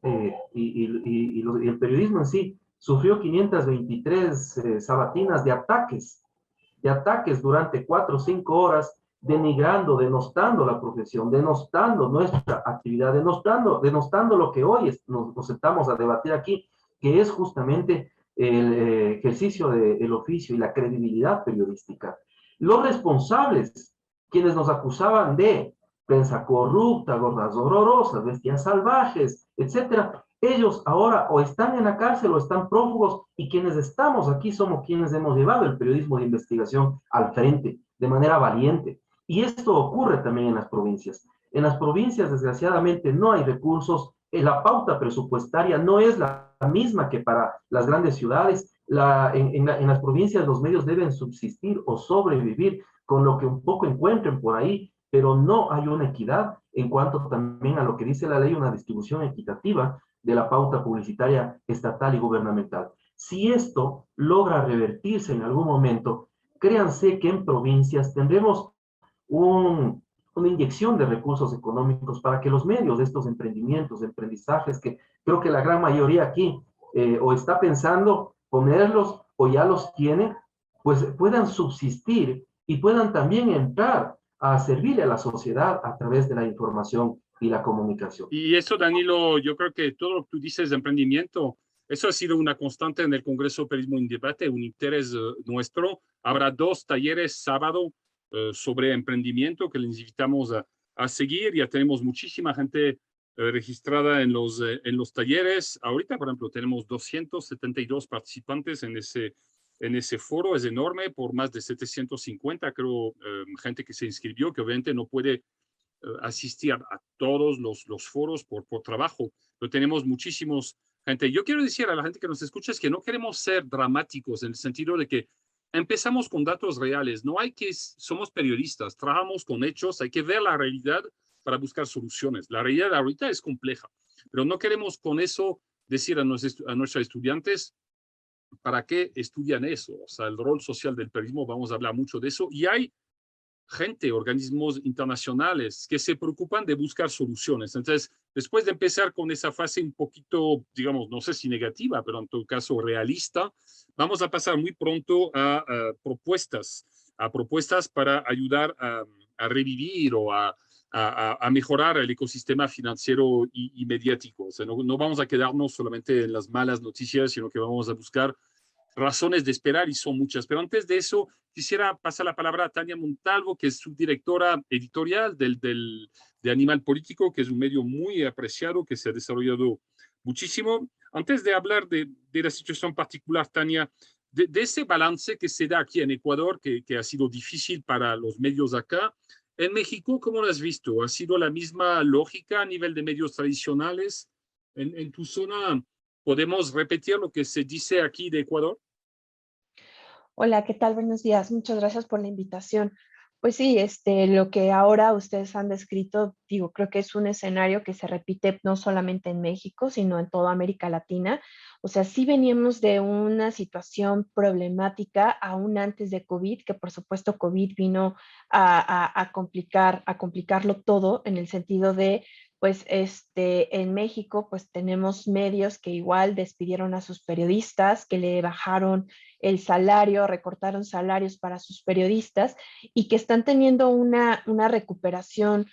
[SPEAKER 7] y el periodismo en sí sufrió 523 sabatinas de ataques durante 4 o 5 horas, denigrando, denostando la profesión, denostando nuestra actividad, denostando lo que hoy nos sentamos a debatir aquí, que es justamente el ejercicio del oficio y la credibilidad periodística. Los responsables, quienes nos acusaban de prensa corrupta, gordas horrorosas, bestias salvajes, etcétera, ellos ahora o están en la cárcel o están prófugos, y quienes estamos aquí somos quienes hemos llevado el periodismo de investigación al frente de manera valiente. Y esto ocurre también en las provincias. En las provincias, desgraciadamente, no hay recursos, la pauta presupuestaria no es la misma que para las grandes ciudades. En las provincias los medios deben subsistir o sobrevivir con lo que un poco encuentren por ahí, pero no hay una equidad en cuanto también a lo que dice la ley, una distribución equitativa de la pauta publicitaria estatal y gubernamental. Si esto logra revertirse en algún momento, créanse que en provincias tendremos una inyección de recursos económicos para que los medios de estos emprendimientos, de aprendizajes, que creo que la gran mayoría aquí o está pensando ponerlos o ya los tiene, pues puedan subsistir y puedan también entrar a servirle a la sociedad a través de la información y la comunicación.
[SPEAKER 3] Y eso, Danilo, yo creo que todo lo que tú dices de emprendimiento, eso ha sido una constante en el Congreso Periodismo en Debate, un interés nuestro. Habrá 2 talleres sábado sobre emprendimiento que les invitamos a seguir. Ya tenemos muchísima gente registrada en los talleres. Ahorita, por ejemplo, tenemos 272 participantes en ese foro. Es enorme, por más de 750, creo, gente que se inscribió, que obviamente no puede asistir a todos los foros por trabajo, pero tenemos muchísimos gente. Yo quiero decir a la gente que nos escucha es que no queremos ser dramáticos en el sentido de que empezamos con datos reales. No hay que, somos periodistas, trabajamos con hechos, hay que ver la realidad para buscar soluciones. La realidad ahorita es compleja, pero no queremos con eso decir a nuestros estudiantes para qué estudian eso. O sea, el rol social del periodismo, vamos a hablar mucho de eso. Y hay gente, organismos internacionales que se preocupan de buscar soluciones. Entonces, después de empezar con esa fase un poquito, digamos, no sé si negativa, pero en todo caso realista, vamos a pasar muy pronto a propuestas para ayudar a revivir o a mejorar el ecosistema financiero y mediático. O sea, no vamos a quedarnos solamente en las malas noticias, sino que vamos a buscar razones de esperar y son muchas. Pero antes de eso, quisiera pasar la palabra a Tania Montalvo, que es subdirectora editorial de Animal Político, que es un medio muy apreciado, que se ha desarrollado muchísimo. Antes de hablar de la situación particular, Tania, de ese balance que se da aquí en Ecuador, que ha sido difícil para los medios acá, en México, ¿cómo lo has visto? ¿Ha sido la misma lógica a nivel de medios tradicionales? En tu zona, ¿podemos repetir lo que se dice aquí de Ecuador?
[SPEAKER 8] Hola, ¿qué tal? Buenos días. Muchas gracias por la invitación. Pues sí, lo que ahora ustedes han descrito, digo, creo que es un escenario que se repite no solamente en México, sino en toda América Latina. O sea, sí veníamos de una situación problemática aún antes de COVID, que por supuesto COVID vino a complicarlo todo en el sentido de, pues, en México, pues tenemos medios que igual despidieron a sus periodistas, que le bajaron el salario, recortaron salarios para sus periodistas y que están teniendo una recuperación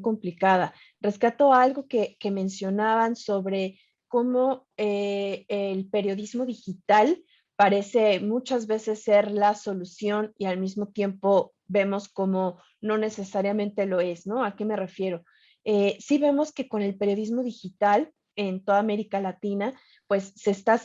[SPEAKER 8] complicada. Rescato algo que mencionaban sobre cómo el periodismo digital parece muchas veces ser la solución y al mismo tiempo vemos como no necesariamente lo es, ¿no? ¿A qué me refiero? Sí vemos que con el periodismo digital en toda América Latina, pues se están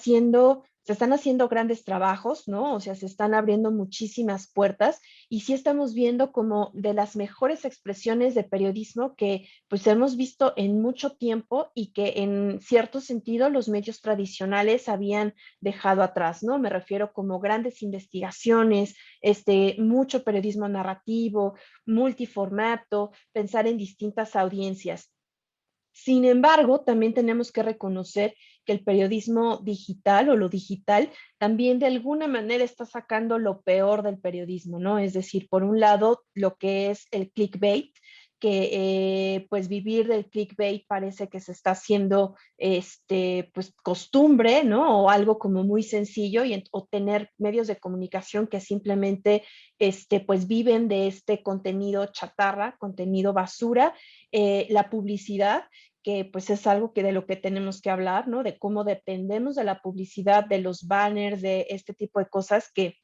[SPEAKER 8] haciendo grandes trabajos, ¿no? O sea, se están abriendo muchísimas puertas y sí estamos viendo como de las mejores expresiones de periodismo que pues hemos visto en mucho tiempo y que en cierto sentido los medios tradicionales habían dejado atrás, ¿no? Me refiero como grandes investigaciones, mucho periodismo narrativo, multiformato, pensar en distintas audiencias. Sin embargo, también tenemos que reconocer que el periodismo digital o lo digital también de alguna manera está sacando lo peor del periodismo, ¿no? Es decir, por un lado, lo que es el clickbait, que pues vivir del clickbait parece que se está haciendo pues costumbre, ¿no? O algo como muy sencillo o tener medios de comunicación que simplemente pues viven de este contenido chatarra, contenido basura, la publicidad, que pues es algo que de lo que tenemos que hablar, ¿no? De cómo dependemos de la publicidad, de los banners, de este tipo de cosas que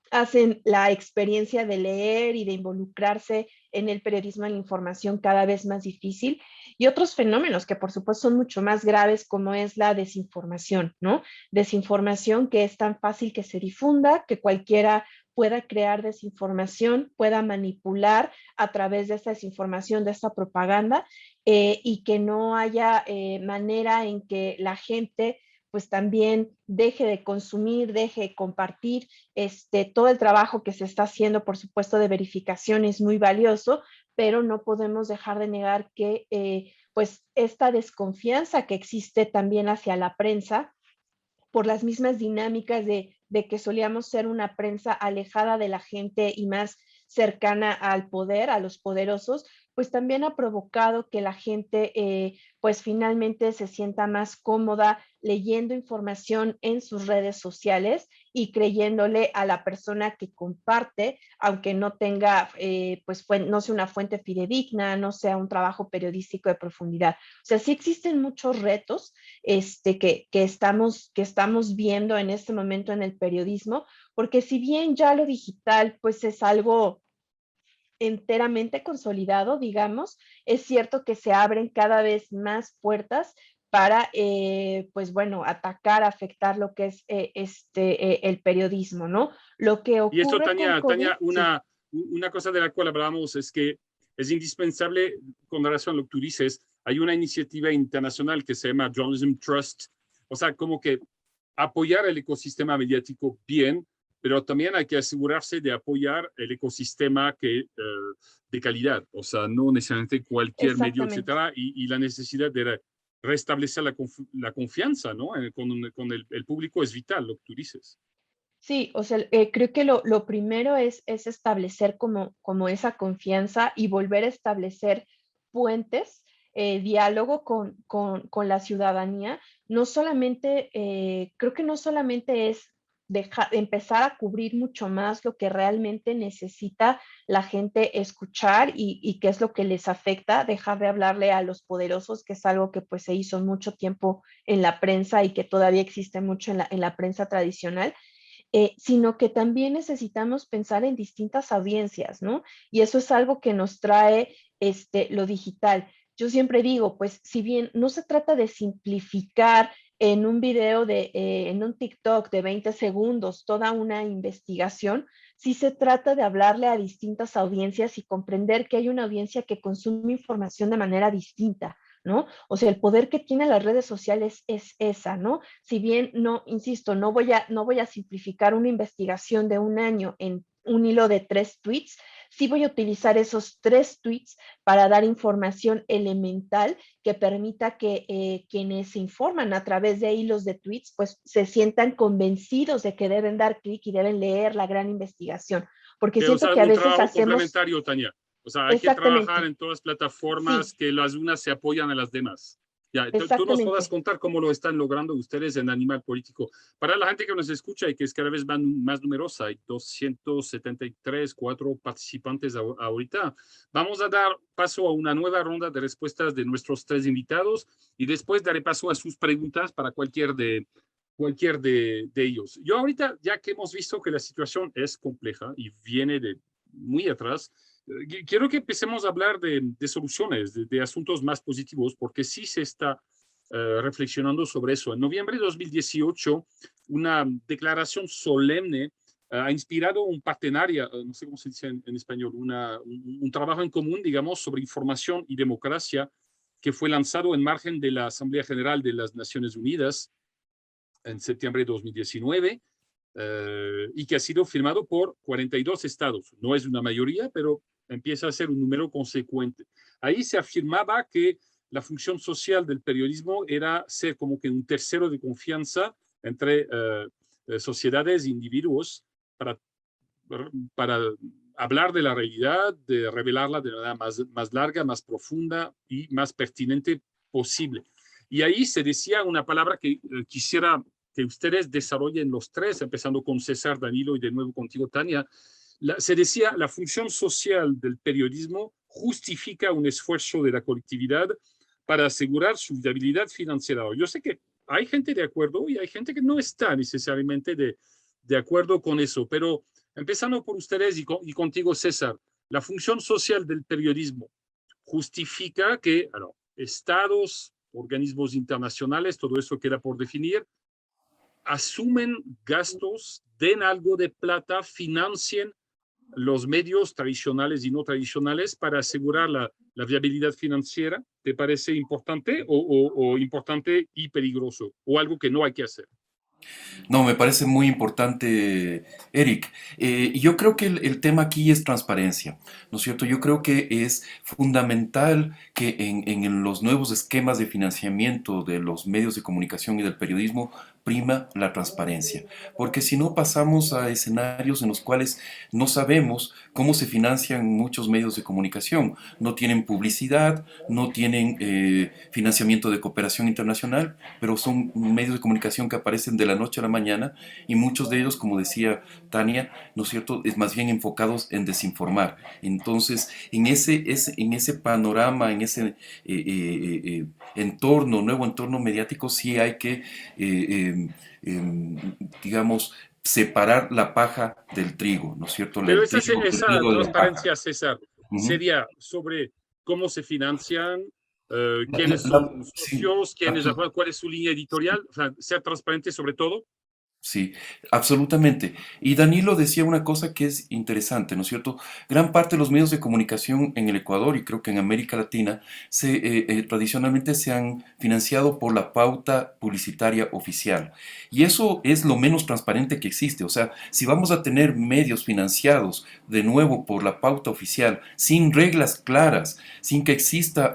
[SPEAKER 8] hacen la experiencia de leer y de involucrarse en el periodismo en la información cada vez más difícil, y otros fenómenos que por supuesto son mucho más graves, como es la desinformación, ¿no? Desinformación que es tan fácil que se difunda, que cualquiera pueda crear desinformación, pueda manipular a través de esta desinformación, de esta propaganda, y que no haya manera en que la gente pues también deje de consumir, deje de compartir. Todo el trabajo que se está haciendo, por supuesto, de verificación es muy valioso, pero no podemos dejar de negar que pues esta desconfianza que existe también hacia la prensa por las mismas dinámicas de que solíamos ser una prensa alejada de la gente y más cercana al poder, a los poderosos, pues también ha provocado que la gente pues finalmente se sienta más cómoda leyendo información en sus redes sociales y creyéndole a la persona que comparte, aunque no tenga, pues no sea una fuente fidedigna, no sea un trabajo periodístico de profundidad. O sea, sí existen muchos retos que estamos viendo en este momento en el periodismo, porque si bien ya lo digital pues es algo enteramente consolidado, digamos, es cierto que se abren cada vez más puertas para, pues bueno, atacar, afectar lo que es el periodismo, ¿no? Lo que
[SPEAKER 3] Y esto,
[SPEAKER 8] ocurre con COVID,
[SPEAKER 3] Tania, una cosa de la cual hablamos es que es indispensable, con relación a lo que tú dices, hay una iniciativa internacional que se llama Journalism Trust, o sea, como que apoyar el ecosistema mediático bien, pero también hay que asegurarse de apoyar el ecosistema de calidad, o sea, no necesariamente cualquier medio,
[SPEAKER 8] exactamente.
[SPEAKER 3] etcétera, y la necesidad de restablecer la confianza, ¿no? Con el público es vital, lo que tú dices.
[SPEAKER 8] Sí, o sea, creo que lo primero es establecer como esa confianza y volver a establecer puentes, diálogo con la ciudadanía. No solamente, creo que no solamente es empezar a cubrir mucho más lo que realmente necesita la gente escuchar y qué es lo que les afecta, dejar de hablarle a los poderosos, que es algo que pues se hizo mucho tiempo en la prensa y que todavía existe mucho en la prensa tradicional, sino que también necesitamos pensar en distintas audiencias, ¿no? Y eso es algo que nos trae lo digital. Yo siempre digo, pues si bien no se trata de simplificar en un video en un TikTok de 20 segundos toda una investigación, sí se trata de hablarle a distintas audiencias y comprender que hay una audiencia que consume información de manera distinta, ¿no? O sea, el poder que tienen las redes sociales es esa, ¿no? Si bien no, insisto, no voy a simplificar una investigación de un año en un hilo de 3 tweets, sí voy a utilizar esos 3 tweets para dar información elemental que permita que quienes se informan a través de hilos de tweets, pues se sientan convencidos de que deben dar clic y deben leer la gran investigación. Porque
[SPEAKER 3] O
[SPEAKER 8] siento
[SPEAKER 3] sea,
[SPEAKER 8] que a
[SPEAKER 3] un
[SPEAKER 8] veces
[SPEAKER 3] trabajo
[SPEAKER 8] hacemos
[SPEAKER 3] complementario, Tania. O sea, hay que trabajar
[SPEAKER 8] exactamente,
[SPEAKER 3] en todas las plataformas
[SPEAKER 8] sí,
[SPEAKER 3] que las unas se apoyan a las demás. Ya, tú nos puedas
[SPEAKER 8] exactamente.
[SPEAKER 3] contar cómo lo están logrando ustedes en Animal Político. Para la gente que nos escucha y que es cada vez más numerosa, hay 273, 4 participantes ahorita. Vamos a dar paso a una nueva ronda de respuestas de nuestros 3 invitados y después daré paso a sus preguntas para cualquier de ellos. Yo ahorita, ya que hemos visto que la situación es compleja y viene de muy atrás, quiero que empecemos a hablar de soluciones, de asuntos más positivos, porque sí se está reflexionando sobre eso. En noviembre de 2018, una declaración solemne ha inspirado un partenario, no sé cómo se dice en español, un trabajo en común, digamos, sobre información y democracia, que fue lanzado en margen de la Asamblea General de las Naciones Unidas en septiembre de 2019 y que ha sido firmado por 42 estados. No es una mayoría, pero empieza a ser un número consecuente. Ahí se afirmaba que la función social del periodismo era ser como que un tercero de confianza entre sociedades e individuos para hablar de la realidad, de revelarla de manera más larga, más profunda y más pertinente posible. Y ahí se decía una palabra que quisiera que ustedes desarrollen los 3, empezando con César, Danilo y de nuevo contigo, Tania. Se decía, la función social del periodismo justifica un esfuerzo de la colectividad para asegurar su viabilidad financiera. Yo sé que hay gente de acuerdo y hay gente que no está necesariamente de acuerdo con eso, pero empezando por ustedes y contigo, César, la función social del periodismo justifica que estados, organismos internacionales, todo eso queda por definir, asumen gastos, den algo de plata, financien los medios tradicionales y no tradicionales para asegurar la viabilidad financiera? ¿Te parece importante o importante y peligroso? ¿O algo que no hay que hacer?
[SPEAKER 6] No, me parece muy importante, Eric. Yo creo que el tema aquí es transparencia, ¿no es cierto? Yo creo que es fundamental que en los nuevos esquemas de financiamiento de los medios de comunicación y del periodismo prima la transparencia, porque si no pasamos a escenarios en los cuales no sabemos cómo se financian muchos medios de comunicación, no tienen publicidad, no tienen financiamiento de cooperación internacional, pero son medios de comunicación que aparecen de la noche a la mañana y muchos de ellos, como decía Tania, ¿no es cierto?, es más bien enfocados en desinformar. Entonces, en ese panorama, en ese nuevo entorno mediático, sí hay que, digamos, separar la paja del trigo, ¿no es cierto?
[SPEAKER 3] Pero
[SPEAKER 6] El
[SPEAKER 3] esa
[SPEAKER 6] trigo de la paja.
[SPEAKER 3] transparencia, César,
[SPEAKER 6] Ujú.
[SPEAKER 3] sería sobre cómo se financian, quiénes
[SPEAKER 6] La-
[SPEAKER 3] son
[SPEAKER 6] sí,
[SPEAKER 3] socios,
[SPEAKER 6] absolutamente.
[SPEAKER 3] cuál es su línea editorial, o sea, ser transparente sobre todo.
[SPEAKER 6] Sí, absolutamente. Y Danilo decía una cosa que es interesante, ¿no es cierto? Gran parte de los medios de comunicación en el Ecuador y creo que en América Latina tradicionalmente se han financiado por la pauta publicitaria oficial. Y eso es lo menos transparente que existe. O sea, si vamos a tener medios financiados de nuevo por la pauta oficial, sin reglas claras, sin que exista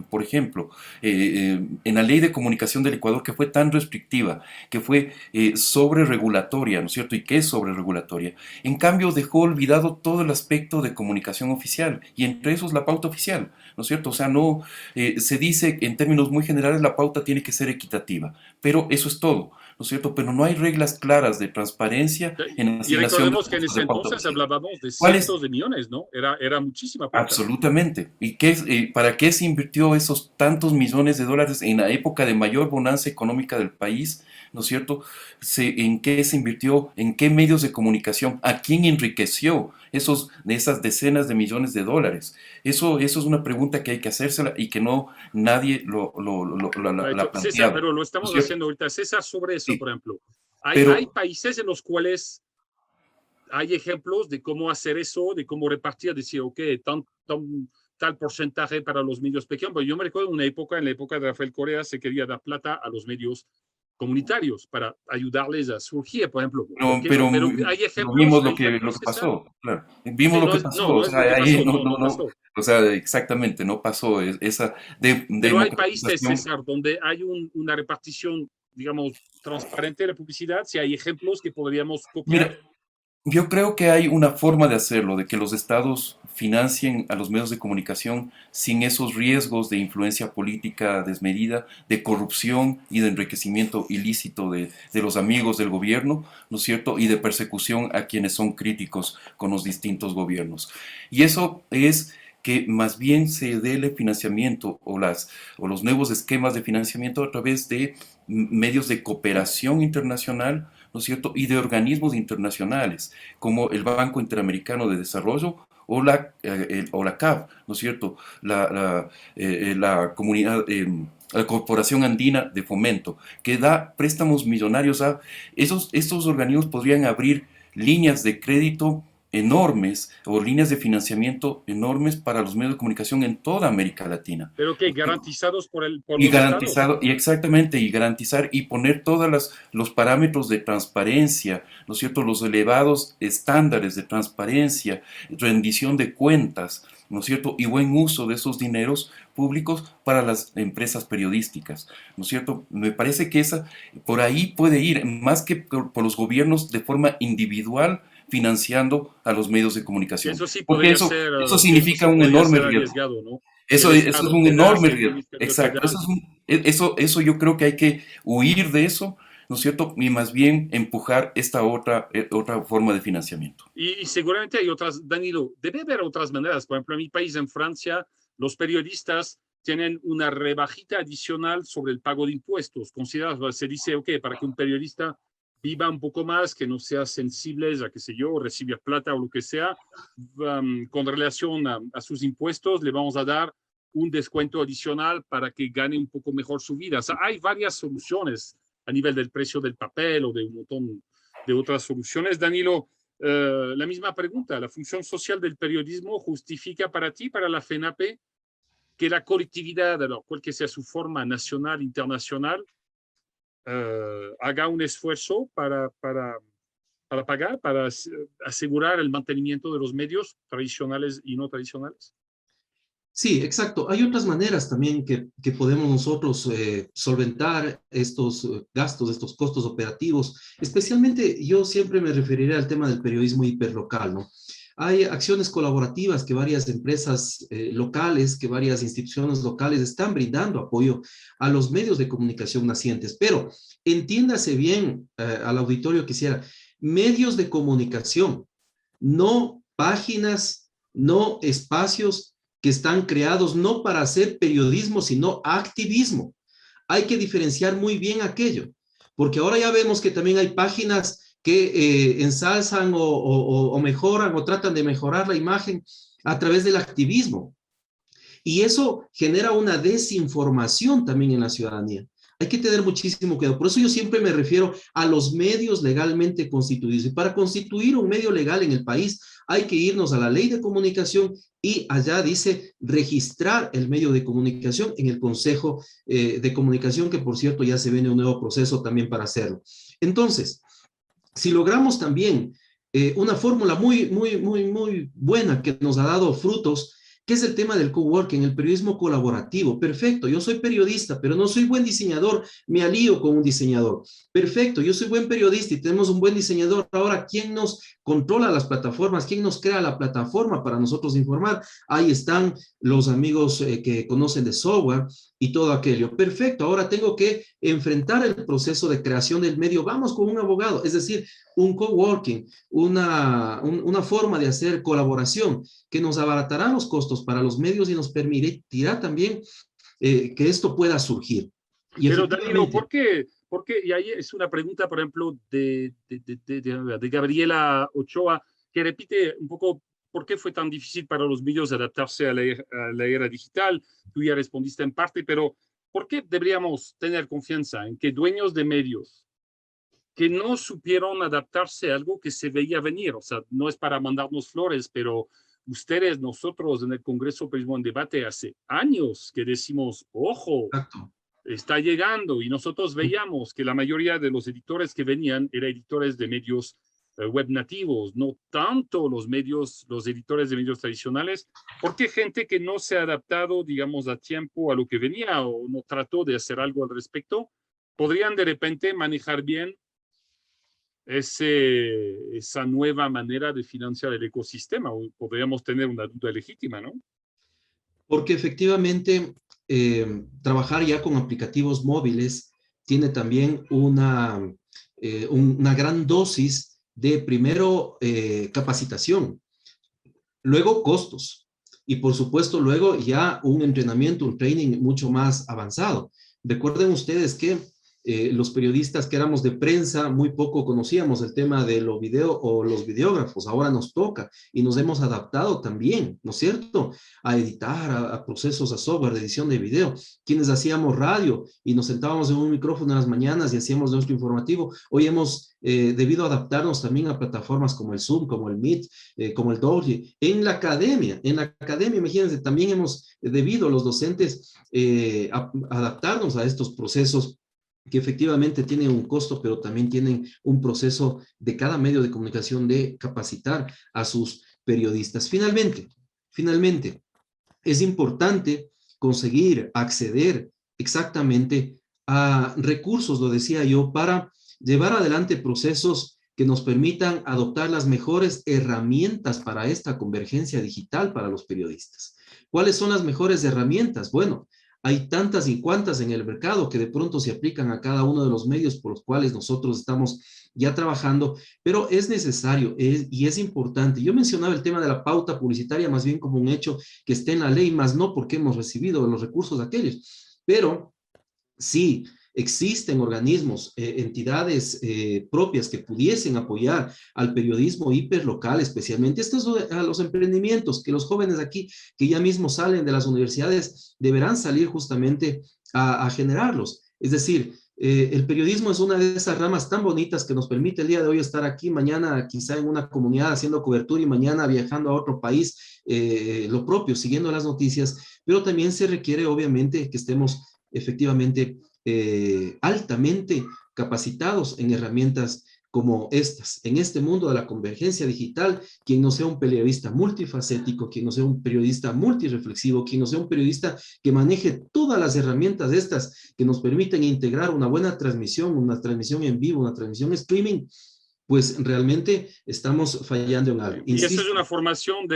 [SPEAKER 6] por ejemplo, en la ley de comunicación del Ecuador que fue tan restrictiva, que fue sobre regulatoria, ¿no es cierto? ¿Y qué es sobre regulatoria? En cambio, dejó olvidado todo el aspecto de comunicación oficial y entre esos la pauta oficial, ¿no es cierto? O sea, no se dice en términos muy generales la pauta tiene que ser equitativa, pero eso es todo, ¿no es cierto? Pero no hay reglas claras de transparencia en la
[SPEAKER 3] Y
[SPEAKER 6] asignación de
[SPEAKER 3] recordemos que en
[SPEAKER 6] recursos
[SPEAKER 3] ese
[SPEAKER 6] de pauta
[SPEAKER 3] entonces
[SPEAKER 6] oficial.
[SPEAKER 3] hablábamos de
[SPEAKER 6] ¿Cuál es?
[SPEAKER 3] cientos de millones, ¿no? Era muchísima plata.
[SPEAKER 6] Absolutamente. ¿Y para qué se invirtió esos tantos millones de dólares en la época de mayor bonanza económica del país? ¿No es cierto? ¿En qué se invirtió? ¿En qué medios de comunicación? ¿A quién enriqueció de esas decenas de millones de dólares? Eso es una pregunta que hay que hacérsela y que no nadie la
[SPEAKER 3] César,
[SPEAKER 6] planteaba,
[SPEAKER 3] pero lo
[SPEAKER 6] ¿no es
[SPEAKER 3] estamos
[SPEAKER 6] cierto?
[SPEAKER 3] haciendo ahorita. César, sobre eso,
[SPEAKER 6] Sí,
[SPEAKER 3] por ejemplo,
[SPEAKER 6] pero
[SPEAKER 3] hay países en los cuales hay ejemplos de cómo hacer eso, de cómo repartir, decir, ok, tal porcentaje para los medios pequeños. Pero yo me recuerdo en la época de Rafael Correa, se quería dar plata a los medios comunitarios para ayudarles a surgir, por ejemplo. ¿Por qué no? Pero hay ejemplos,
[SPEAKER 6] vimos
[SPEAKER 3] hay
[SPEAKER 6] lo
[SPEAKER 3] ejemplos,
[SPEAKER 6] que
[SPEAKER 3] César.
[SPEAKER 6] pasó, claro. Vimos
[SPEAKER 3] Sí,
[SPEAKER 6] lo
[SPEAKER 3] no
[SPEAKER 6] que
[SPEAKER 3] es,
[SPEAKER 6] pasó, o
[SPEAKER 3] no es lo que
[SPEAKER 6] sea, ahí
[SPEAKER 3] pasó, no pasó.
[SPEAKER 6] o sea, exactamente, no pasó esa
[SPEAKER 3] Pero hay países,
[SPEAKER 6] democratización.
[SPEAKER 3] César, donde hay una repartición, digamos, transparente de la publicidad. Si hay ejemplos que podríamos
[SPEAKER 6] Mira,
[SPEAKER 3] copiar.
[SPEAKER 6] yo creo que hay una forma de hacerlo, de que los estados financien a los medios de comunicación sin esos riesgos de influencia política desmedida, de corrupción y de enriquecimiento ilícito de los amigos del gobierno, ¿no es cierto? Y de persecución a quienes son críticos con los distintos gobiernos. Y eso es que más bien se dé el financiamiento o los nuevos esquemas de financiamiento a través de medios de cooperación internacional, ¿no es cierto? Y de organismos internacionales, como el Banco Interamericano de Desarrollo o la CAF, ¿no es cierto? La comunidad, la Corporación Andina de Fomento, que da préstamos millonarios a estos organismos podrían abrir líneas de crédito enormes o líneas de financiamiento enormes para los medios de comunicación en toda América Latina.
[SPEAKER 3] Pero que garantizados por
[SPEAKER 6] Y
[SPEAKER 3] los estados.
[SPEAKER 6] garantizado, y exactamente, y garantizar y poner todos los parámetros de transparencia, ¿no es cierto? Los elevados estándares de transparencia, rendición de cuentas, ¿no es cierto? Y buen uso de esos dineros públicos para las empresas periodísticas, ¿no es cierto? Me parece que por ahí puede ir, más que por los gobiernos de forma individual, financiando a los medios de comunicación.
[SPEAKER 3] Eso sí
[SPEAKER 6] Porque
[SPEAKER 3] podría ser,
[SPEAKER 6] eso significa un enorme riesgo.
[SPEAKER 3] arriesgado, ¿no?
[SPEAKER 6] Eso
[SPEAKER 3] El
[SPEAKER 6] es
[SPEAKER 3] Estado
[SPEAKER 6] un
[SPEAKER 3] te da
[SPEAKER 6] enorme
[SPEAKER 3] sin
[SPEAKER 6] riesgo.
[SPEAKER 3] justificación
[SPEAKER 6] Exacto.
[SPEAKER 3] legal.
[SPEAKER 6] Eso yo creo que hay que huir de eso, ¿no es cierto? Y más bien empujar esta otra forma de financiamiento.
[SPEAKER 3] Y seguramente hay otras, Danilo, debe haber otras maneras. Por ejemplo, en mi país, en Francia, los periodistas tienen una rebajita adicional sobre el pago de impuestos. Se dice, ok, para que un periodista viva un poco más, que no sea sensible a, qué sé yo, recibir plata o lo que sea, con relación a sus impuestos, le vamos a dar un descuento adicional para que gane un poco mejor su vida. O sea, hay varias soluciones a nivel del precio del papel o de un montón de otras soluciones. Danilo, la misma pregunta, ¿la función social del periodismo justifica para ti, para la FENAPE, que la colectividad, cual que sea su forma, nacional, internacional, haga un esfuerzo para pagar, para asegurar el mantenimiento de los medios tradicionales y no tradicionales?
[SPEAKER 7] Sí, exacto. Hay otras maneras también que podemos nosotros solventar estos gastos, estos costos operativos. Especialmente yo siempre me referiré al tema del periodismo hiperlocal, ¿no? Hay acciones colaborativas que varias empresas locales, que varias instituciones locales están brindando apoyo a los medios de comunicación nacientes. Pero entiéndase bien al auditorio quisiera, medios de comunicación, no páginas, no espacios que están creados no para hacer periodismo, sino activismo. Hay que diferenciar muy bien aquello, porque ahora ya vemos que también hay páginas que ensalzan o mejoran o tratan de mejorar la imagen a través del activismo. Y eso genera una desinformación también en la ciudadanía. Hay que tener muchísimo cuidado. Por eso yo siempre me refiero a los medios legalmente constituidos. Y para constituir un medio legal en el país hay que irnos a la ley de comunicación y allá dice registrar el medio de comunicación en el Consejo de Comunicación, que por cierto ya se viene un nuevo proceso también para hacerlo. Entonces, si logramos también una fórmula muy buena que nos ha dado frutos, que es el tema del coworking, el periodismo colaborativo. Perfecto, yo soy periodista, pero no soy buen diseñador, me alío con un diseñador. Perfecto, yo soy buen periodista y tenemos un buen diseñador. Ahora, ¿quién nos controla las plataformas? ¿Quién nos crea la plataforma para nosotros informar? Ahí están los amigos que conocen de software y todo aquello. Perfecto, ahora tengo que enfrentar el proceso de creación del medio. Vamos con un abogado, es decir, un coworking, una forma de hacer colaboración que nos abaratará los costos para los medios y nos permitirá también que esto pueda surgir. Y
[SPEAKER 3] pero Danilo, ¿por qué? Y ahí es una pregunta, por ejemplo, de Gabriela Ochoa, que repite un poco por qué fue tan difícil para los medios adaptarse a la era digital. Tú ya respondiste en parte, pero ¿por qué deberíamos tener confianza en que dueños de medios que no supieron adaptarse a algo que se veía venir? O sea, no es para mandarnos flores, pero ustedes, nosotros en el Congreso Periodismo en Debate hace años que decimos, ojo, está llegando, y nosotros veíamos que la mayoría de los editores que venían eran editores de medios web nativos, no tanto los editores de medios tradicionales, porque gente que no se ha adaptado, digamos, a tiempo a lo que venía o no trató de hacer algo al respecto, podrían de repente manejar bien esa nueva manera de financiar el ecosistema. Podríamos tener una duda legítima, ¿no?
[SPEAKER 7] Porque efectivamente trabajar ya con aplicativos móviles tiene también una gran dosis de primero capacitación, luego costos y por supuesto luego ya un entrenamiento, un training mucho más avanzado. Recuerden ustedes que los periodistas que éramos de prensa muy poco conocíamos el tema de los videos o los videógrafos. Ahora nos toca y nos hemos adaptado también, ¿no es cierto? A editar, a procesos, a software de edición de video. Quienes hacíamos radio y nos sentábamos en un micrófono en las mañanas y hacíamos nuestro informativo, hoy hemos debido adaptarnos también a plataformas como el Zoom, como el Meet, como el Doji. En la academia, imagínense, también hemos debido los docentes adaptarnos a estos procesos que efectivamente tienen un costo, pero también tienen un proceso de cada medio de comunicación de capacitar a sus periodistas. Finalmente, es importante conseguir acceder exactamente a recursos, lo decía yo, para llevar adelante procesos que nos permitan adoptar las mejores herramientas para esta convergencia digital para los periodistas. ¿Cuáles son las mejores herramientas? Bueno, hay tantas y cuantas en el mercado que de pronto se aplican a cada uno de los medios por los cuales nosotros estamos ya trabajando, pero es necesario y es importante. Yo mencionaba el tema de la pauta publicitaria más bien como un hecho que esté en la ley, más no porque hemos recibido los recursos de aquellos, pero sí existen organismos, entidades propias que pudiesen apoyar al periodismo hiperlocal, especialmente a los emprendimientos, que los jóvenes aquí, que ya mismo salen de las universidades, deberán salir justamente a generarlos. Es decir, El periodismo es una de esas ramas tan bonitas que nos permite el día de hoy estar aquí, mañana quizá en una comunidad haciendo cobertura y mañana viajando a otro país, lo propio, siguiendo las noticias, pero también se requiere obviamente que estemos efectivamente altamente capacitados en herramientas como estas. En este mundo de la convergencia digital, quien no sea un periodista multifacético, quien no sea un periodista multireflexivo, quien no sea un periodista que maneje todas las herramientas estas que nos permiten integrar una buena transmisión, una transmisión en vivo, una transmisión streaming, pues realmente estamos fallando en algo.
[SPEAKER 3] Y esa es
[SPEAKER 7] Insisto.
[SPEAKER 3] una formación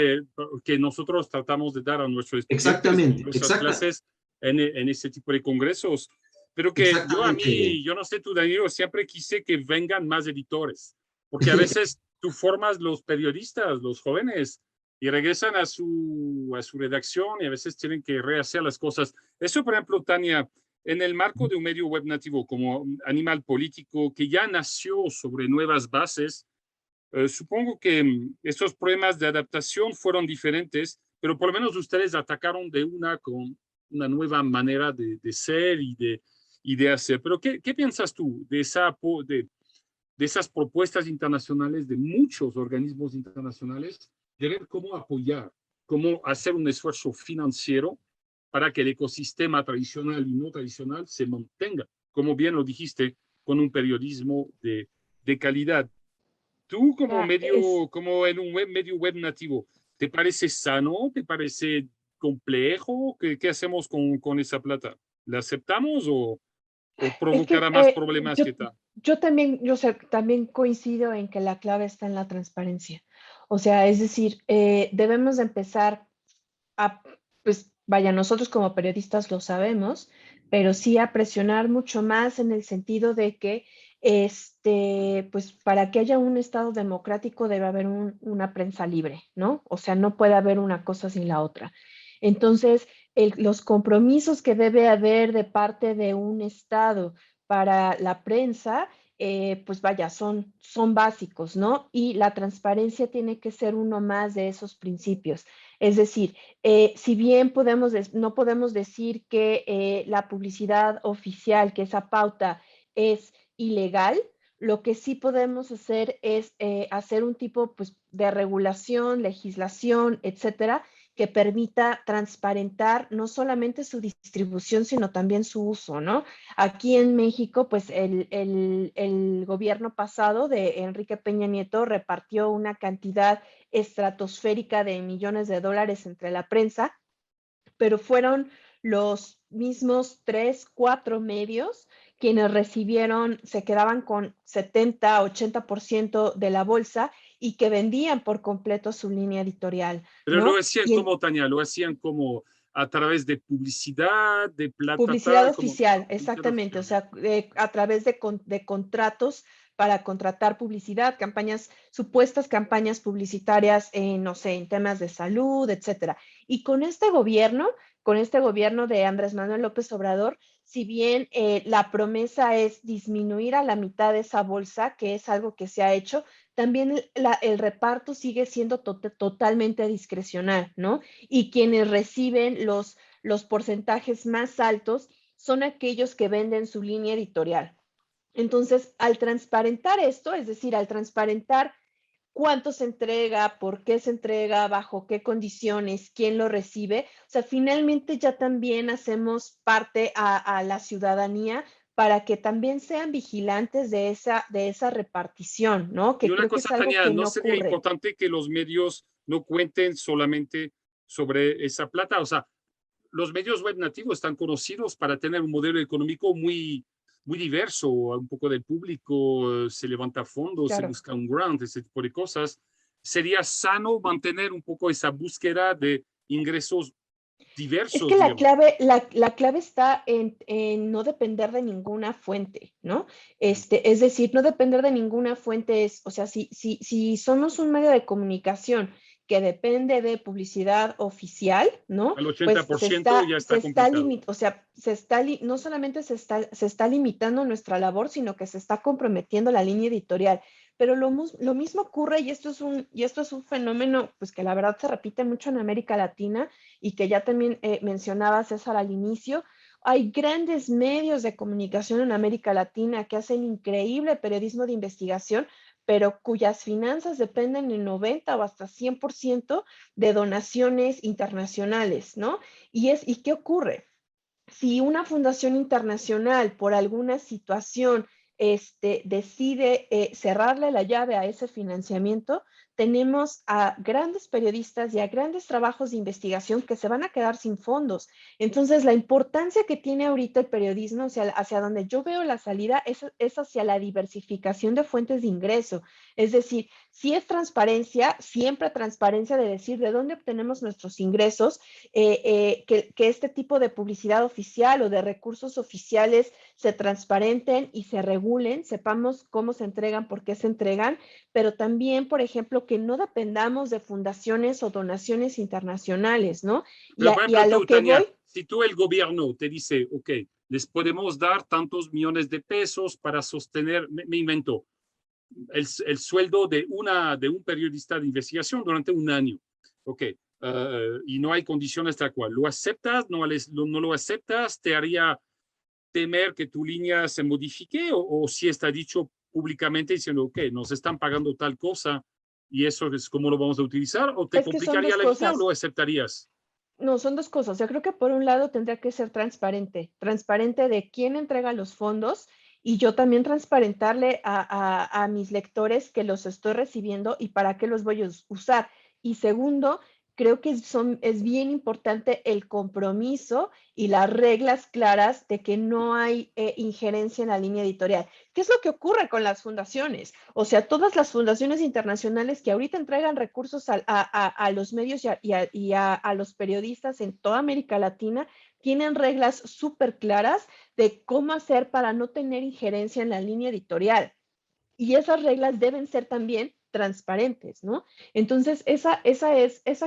[SPEAKER 3] que nosotros tratamos de dar a nuestros estudiantes
[SPEAKER 7] Exactamente,
[SPEAKER 3] en nuestras clases en este tipo de congresos. Pero que
[SPEAKER 7] exactamente.
[SPEAKER 3] yo no sé tú, Danilo, siempre quise que vengan más editores, porque a veces tú formas los periodistas, los jóvenes, y regresan a su redacción y a veces tienen que rehacer las cosas. Eso, por ejemplo, Tania, en el marco de un medio web nativo como Animal Político, que ya nació sobre nuevas bases, supongo que estos problemas de adaptación fueron diferentes, pero por lo menos ustedes atacaron con una nueva manera de ser y de hacer. Pero ¿qué piensas tú de esas propuestas internacionales, de muchos organismos internacionales, de ver cómo apoyar, cómo hacer un esfuerzo financiero para que el ecosistema tradicional y no tradicional se mantenga, como bien lo dijiste, con un periodismo de calidad? Tú como en un medio web nativo, ¿te parece sano? ¿Te parece complejo? ¿Qué hacemos con esa plata? ¿La aceptamos o
[SPEAKER 8] Es que
[SPEAKER 3] provocará más problemas que tal?
[SPEAKER 8] yo también, yo sé, también coincido en que la clave está en la transparencia. O sea, es decir, debemos de empezar a, pues vaya, nosotros como periodistas lo sabemos, pero sí a presionar mucho más en el sentido de que, pues para que haya un Estado democrático debe haber una prensa libre, ¿no? O sea, no puede haber una cosa sin la otra. Entonces, los compromisos que debe haber de parte de un Estado para la prensa, pues vaya, son básicos, ¿no? Y la transparencia tiene que ser uno más de esos principios. Es decir, si bien no podemos decir que la publicidad oficial, que esa pauta es ilegal, lo que sí podemos hacer es hacer un tipo pues, de regulación, legislación, etcétera, que permita transparentar no solamente su distribución, sino también su uso, ¿no? Aquí en México, pues el gobierno pasado de Enrique Peña Nieto repartió una cantidad estratosférica de millones de dólares entre la prensa, pero fueron los mismos 3, 4 medios quienes se quedaban con 70, 80% de la bolsa y que vendían por completo su línea editorial,
[SPEAKER 3] Pero lo
[SPEAKER 8] ¿no?
[SPEAKER 3] hacían como, Tania, lo hacían como a través de publicidad, de plata,
[SPEAKER 8] Publicidad
[SPEAKER 3] como
[SPEAKER 8] oficial,
[SPEAKER 3] publicidad
[SPEAKER 8] exactamente, o
[SPEAKER 3] oficial.
[SPEAKER 8] sea, a través de contratos para contratar publicidad, supuestas campañas publicitarias, no sé, en temas de salud, etcétera. Y con este gobierno de Andrés Manuel López Obrador, si bien la promesa es disminuir a la mitad de esa bolsa, que es algo que se ha hecho, también el reparto sigue siendo totalmente discrecional, ¿no? Y quienes reciben los porcentajes más altos son aquellos que venden su línea editorial. Entonces, al transparentar esto, es decir, al transparentar cuánto se entrega, por qué se entrega, bajo qué condiciones, quién lo recibe, o sea, finalmente ya también hacemos parte a la ciudadanía para que también sean vigilantes de esa repartición, ¿no?
[SPEAKER 3] Y
[SPEAKER 8] Que
[SPEAKER 3] una
[SPEAKER 8] creo que
[SPEAKER 3] cosa,
[SPEAKER 8] es algo
[SPEAKER 3] Tania,
[SPEAKER 8] que
[SPEAKER 3] ¿no
[SPEAKER 8] no
[SPEAKER 3] sería
[SPEAKER 8] ocurre.
[SPEAKER 3] importante que los medios no cuenten solamente sobre esa plata? O sea, los medios web nativos están conocidos para tener un modelo económico muy diverso, un poco del público, se levanta fondos, se
[SPEAKER 8] Claro.
[SPEAKER 3] busca un grant, ese tipo de cosas. ¿Sería sano mantener un poco esa búsqueda de ingresos
[SPEAKER 8] Es
[SPEAKER 3] diversos,
[SPEAKER 8] que
[SPEAKER 3] digamos?
[SPEAKER 8] la clave está en no depender de ninguna fuente, ¿no? Es decir, no depender de ninguna fuente o sea, si somos un medio de comunicación que depende de publicidad oficial, ¿no?
[SPEAKER 3] Al
[SPEAKER 8] Pues
[SPEAKER 3] 80% ya
[SPEAKER 8] se
[SPEAKER 3] está
[SPEAKER 8] está
[SPEAKER 3] complicado.
[SPEAKER 8] o sea, no solamente se está limitando nuestra labor, sino que se está comprometiendo la línea editorial. Pero lo mismo ocurre, y esto es un fenómeno, pues que la verdad se repite mucho en América Latina, y que ya también mencionaba César al inicio, Hay grandes medios de comunicación en América Latina que hacen increíble periodismo de investigación, pero cuyas finanzas dependen en 90 o hasta 100% de donaciones internacionales, ¿no? ¿Y qué ocurre? Si una fundación internacional por alguna situación decide cerrarle la llave a ese financiamiento, tenemos a grandes periodistas y a grandes trabajos de investigación que se van a quedar sin fondos. Entonces, la importancia que tiene ahorita el periodismo, hacia donde yo veo la salida, es hacia la diversificación de fuentes de ingreso. Es decir, si es transparencia, siempre transparencia de decir de dónde obtenemos nuestros ingresos, que este tipo de publicidad oficial o de recursos oficiales se transparenten y se regulen, sepamos cómo se entregan, por qué se entregan, pero también, por ejemplo, que no dependamos de fundaciones o donaciones internacionales, ¿no?
[SPEAKER 3] Pero, por ejemplo,
[SPEAKER 8] a lo
[SPEAKER 3] tú,
[SPEAKER 8] que
[SPEAKER 3] Tania,
[SPEAKER 8] voy...
[SPEAKER 3] si tú el gobierno te dice, ok, les podemos dar tantos millones de pesos para sostener, me invento, el sueldo de un periodista de investigación durante un año. Ok, y no hay condiciones tal cual. ¿Lo aceptas? ¿No lo aceptas? ¿Te haría temer que tu línea se modifique? ¿O si está dicho públicamente diciendo, ok, nos están pagando tal cosa y eso es cómo lo vamos a utilizar? ¿O te
[SPEAKER 8] Es que son
[SPEAKER 3] complicaría
[SPEAKER 8] dos
[SPEAKER 3] la vida o
[SPEAKER 8] cosas.
[SPEAKER 3] lo aceptarías?
[SPEAKER 8] No, son dos cosas. Yo creo que por un lado tendría que ser transparente de quién entrega los fondos y yo también transparentarle a mis lectores que los estoy recibiendo y para qué los voy a usar. Y segundo, creo que es bien importante el compromiso y las reglas claras de que no hay injerencia en la línea editorial. ¿Qué es lo que ocurre con las fundaciones? O sea, todas las fundaciones internacionales que ahorita entregan recursos a los medios y a los periodistas en toda América Latina tienen reglas súper claras de cómo hacer para no tener injerencia en la línea editorial. Y esas reglas deben ser también transparentes, ¿no? Entonces, esa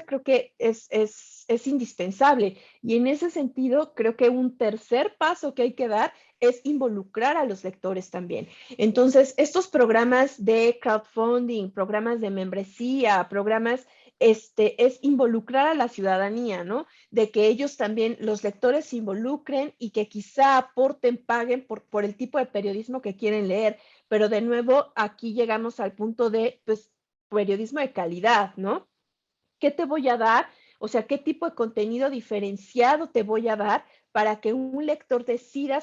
[SPEAKER 8] creo que es indispensable. Y en ese sentido, creo que un tercer paso que hay que dar es involucrar a los lectores también. Entonces, estos programas de crowdfunding, programas de membresía, programas, es involucrar a la ciudadanía, ¿no? De que ellos también, los lectores se involucren y que quizá aporten, paguen por el tipo de periodismo que quieren leer. Pero de nuevo, aquí llegamos al punto de, pues, periodismo de calidad, ¿no? ¿Qué te voy a dar? O sea, ¿qué tipo de contenido diferenciado te voy a dar para que un lector decida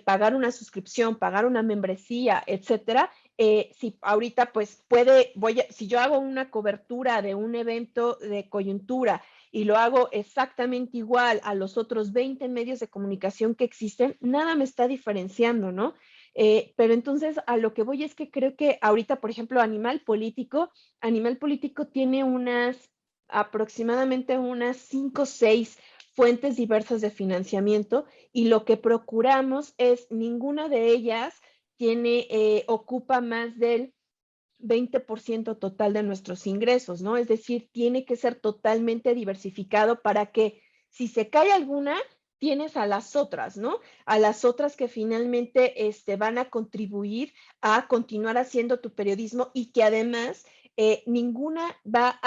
[SPEAKER 8] pagar una suscripción, pagar una membresía, etcétera? Si ahorita, pues, si yo hago una cobertura de un evento de coyuntura y lo hago exactamente igual a los otros 20 medios de comunicación que existen, nada me está diferenciando, ¿no? Pero entonces a lo que voy es que creo que ahorita, por ejemplo, Animal Político tiene aproximadamente unas 5 o 6 fuentes diversas de financiamiento y lo que procuramos es ninguna de ellas ocupa más del 20% total de nuestros ingresos, ¿no? Es decir, tiene que ser totalmente diversificado para que si se cae alguna, tienes a las otras, ¿no? A las otras que finalmente van a contribuir a continuar haciendo tu periodismo y que además ninguna va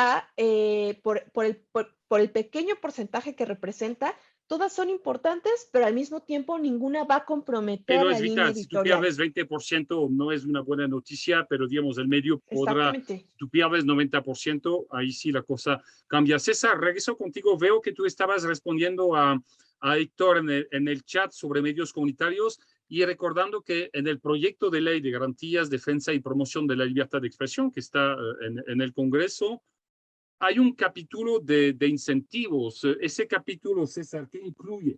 [SPEAKER 8] por el pequeño porcentaje que representa, todas son importantes, pero al mismo tiempo ninguna va a
[SPEAKER 3] Que
[SPEAKER 8] comprometer
[SPEAKER 3] no
[SPEAKER 8] la
[SPEAKER 3] es
[SPEAKER 8] línea
[SPEAKER 3] vital. Si tú
[SPEAKER 8] editorial.
[SPEAKER 3] pierdes 20%, no es una buena noticia, pero digamos, el medio podrá,
[SPEAKER 8] Exactamente.
[SPEAKER 3] si tú pierdes 90%, ahí sí la cosa cambia. César, regreso contigo. Veo que tú estabas respondiendo a Héctor en el chat sobre medios comunitarios y recordando que en el proyecto de ley de garantías, defensa y promoción de la libertad de expresión que está en el Congreso, hay un capítulo de incentivos. Ese capítulo, César, ¿qué incluye?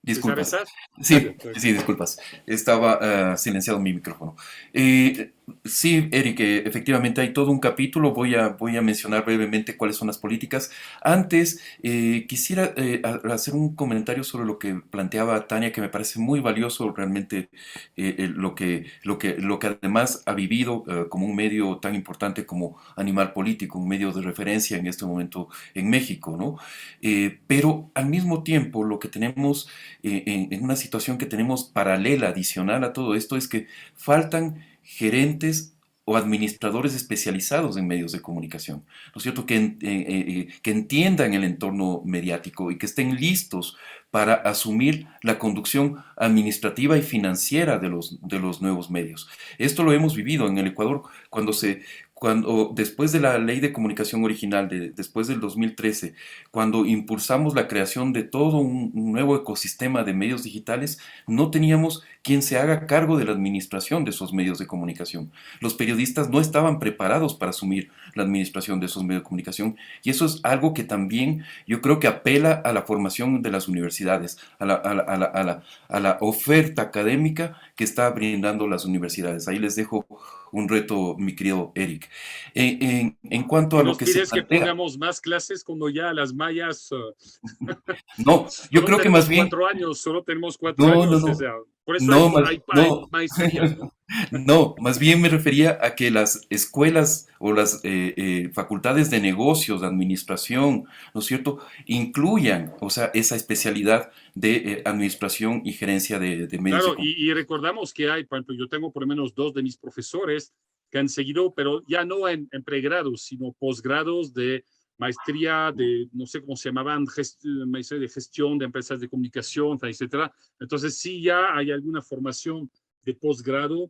[SPEAKER 6] Disculpas.
[SPEAKER 3] ¿César?
[SPEAKER 6] Sí, sí, disculpas. Estaba silenciado mi micrófono. Sí, Eric, efectivamente hay todo un capítulo. Voy a mencionar brevemente cuáles son las políticas. Antes, quisiera hacer un comentario sobre lo que planteaba Tania, que me parece muy valioso realmente lo que además ha vivido como un medio tan importante como Animal Político, un medio de referencia en este momento en México, ¿no? Pero al mismo tiempo lo que tenemos en una situación que tenemos paralela, adicional a todo esto, es que faltan gerentes o administradores especializados en medios de comunicación, ¿no es cierto? Que entiendan el entorno mediático y que estén listos para asumir la conducción administrativa y financiera de los nuevos medios. Esto lo hemos vivido en el Ecuador cuando después de la ley de comunicación original, después del 2013, cuando impulsamos la creación de todo un nuevo ecosistema de medios digitales, no teníamos quien se haga cargo de la administración de esos medios de comunicación. Los periodistas no estaban preparados para asumir la administración de esos medios de comunicación, y eso es algo que también yo creo que apela a la formación de las universidades, a la oferta académica que está brindando las universidades. Ahí les dejo un reto, mi querido Eric. En cuanto a lo que se
[SPEAKER 3] ¿Quieres que
[SPEAKER 6] plantea,
[SPEAKER 3] pongamos más clases cuando ya las mayas?
[SPEAKER 6] no, yo creo que más bien,
[SPEAKER 3] 4 años, solo tenemos 4
[SPEAKER 6] no,
[SPEAKER 3] años.
[SPEAKER 6] no,
[SPEAKER 3] O sea, por eso
[SPEAKER 6] no,
[SPEAKER 3] hay
[SPEAKER 6] no,
[SPEAKER 3] maestrías, ¿no?
[SPEAKER 6] no, más bien me refería a que las escuelas o las facultades de negocios, de administración, ¿no es cierto?, incluyan, o sea, esa especialidad de administración y gerencia de medios.
[SPEAKER 3] Claro, y recordamos que hay, por ejemplo, yo tengo por lo menos 2 de mis profesores que han seguido, pero ya no en pregrados, sino posgrados de maestría de, no sé cómo se llamaban, maestría de gestión de empresas de comunicación, etcétera. Entonces sí ya hay alguna formación de posgrado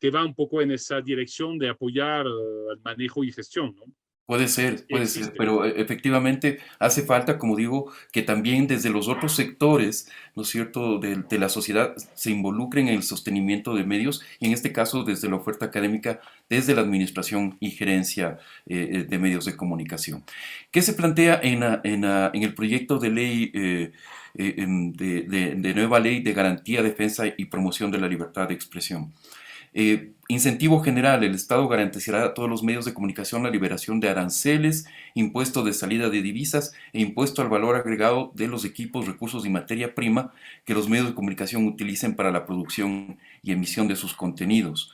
[SPEAKER 3] que va un poco en esa dirección de apoyar el manejo y gestión, ¿no?
[SPEAKER 6] Puede ser,
[SPEAKER 3] Existe.
[SPEAKER 6] pero efectivamente hace falta, como digo, que también desde los otros sectores, ¿no es cierto?, de la sociedad se involucren en el sostenimiento de medios, y en este caso desde la oferta académica, desde la administración y gerencia de medios de comunicación. ¿Qué se plantea en el proyecto de ley, de nueva ley de garantía, defensa y promoción de la libertad de expresión? Incentivo general: el Estado garantizará a todos los medios de comunicación la liberación de aranceles, impuesto de salida de divisas e impuesto al valor agregado de los equipos, recursos y materia prima que los medios de comunicación utilicen para la producción y emisión de sus contenidos.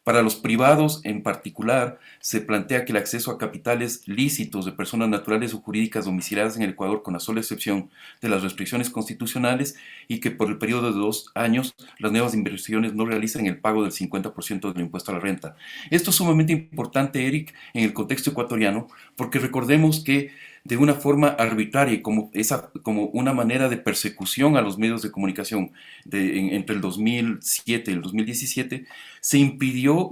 [SPEAKER 6] Para los privados en particular, se plantea que el acceso a capitales lícitos de personas naturales o jurídicas domiciliadas en el Ecuador, con la sola excepción de las restricciones constitucionales, y que por el periodo de 2 años las nuevas inversiones no realicen el pago del 50% del impuesto a la renta. Esto es sumamente importante, Eric, en el contexto ecuatoriano, porque recordemos que de una forma arbitraria y como una manera de persecución a los medios de comunicación entre el 2007 y el 2017, se impidió,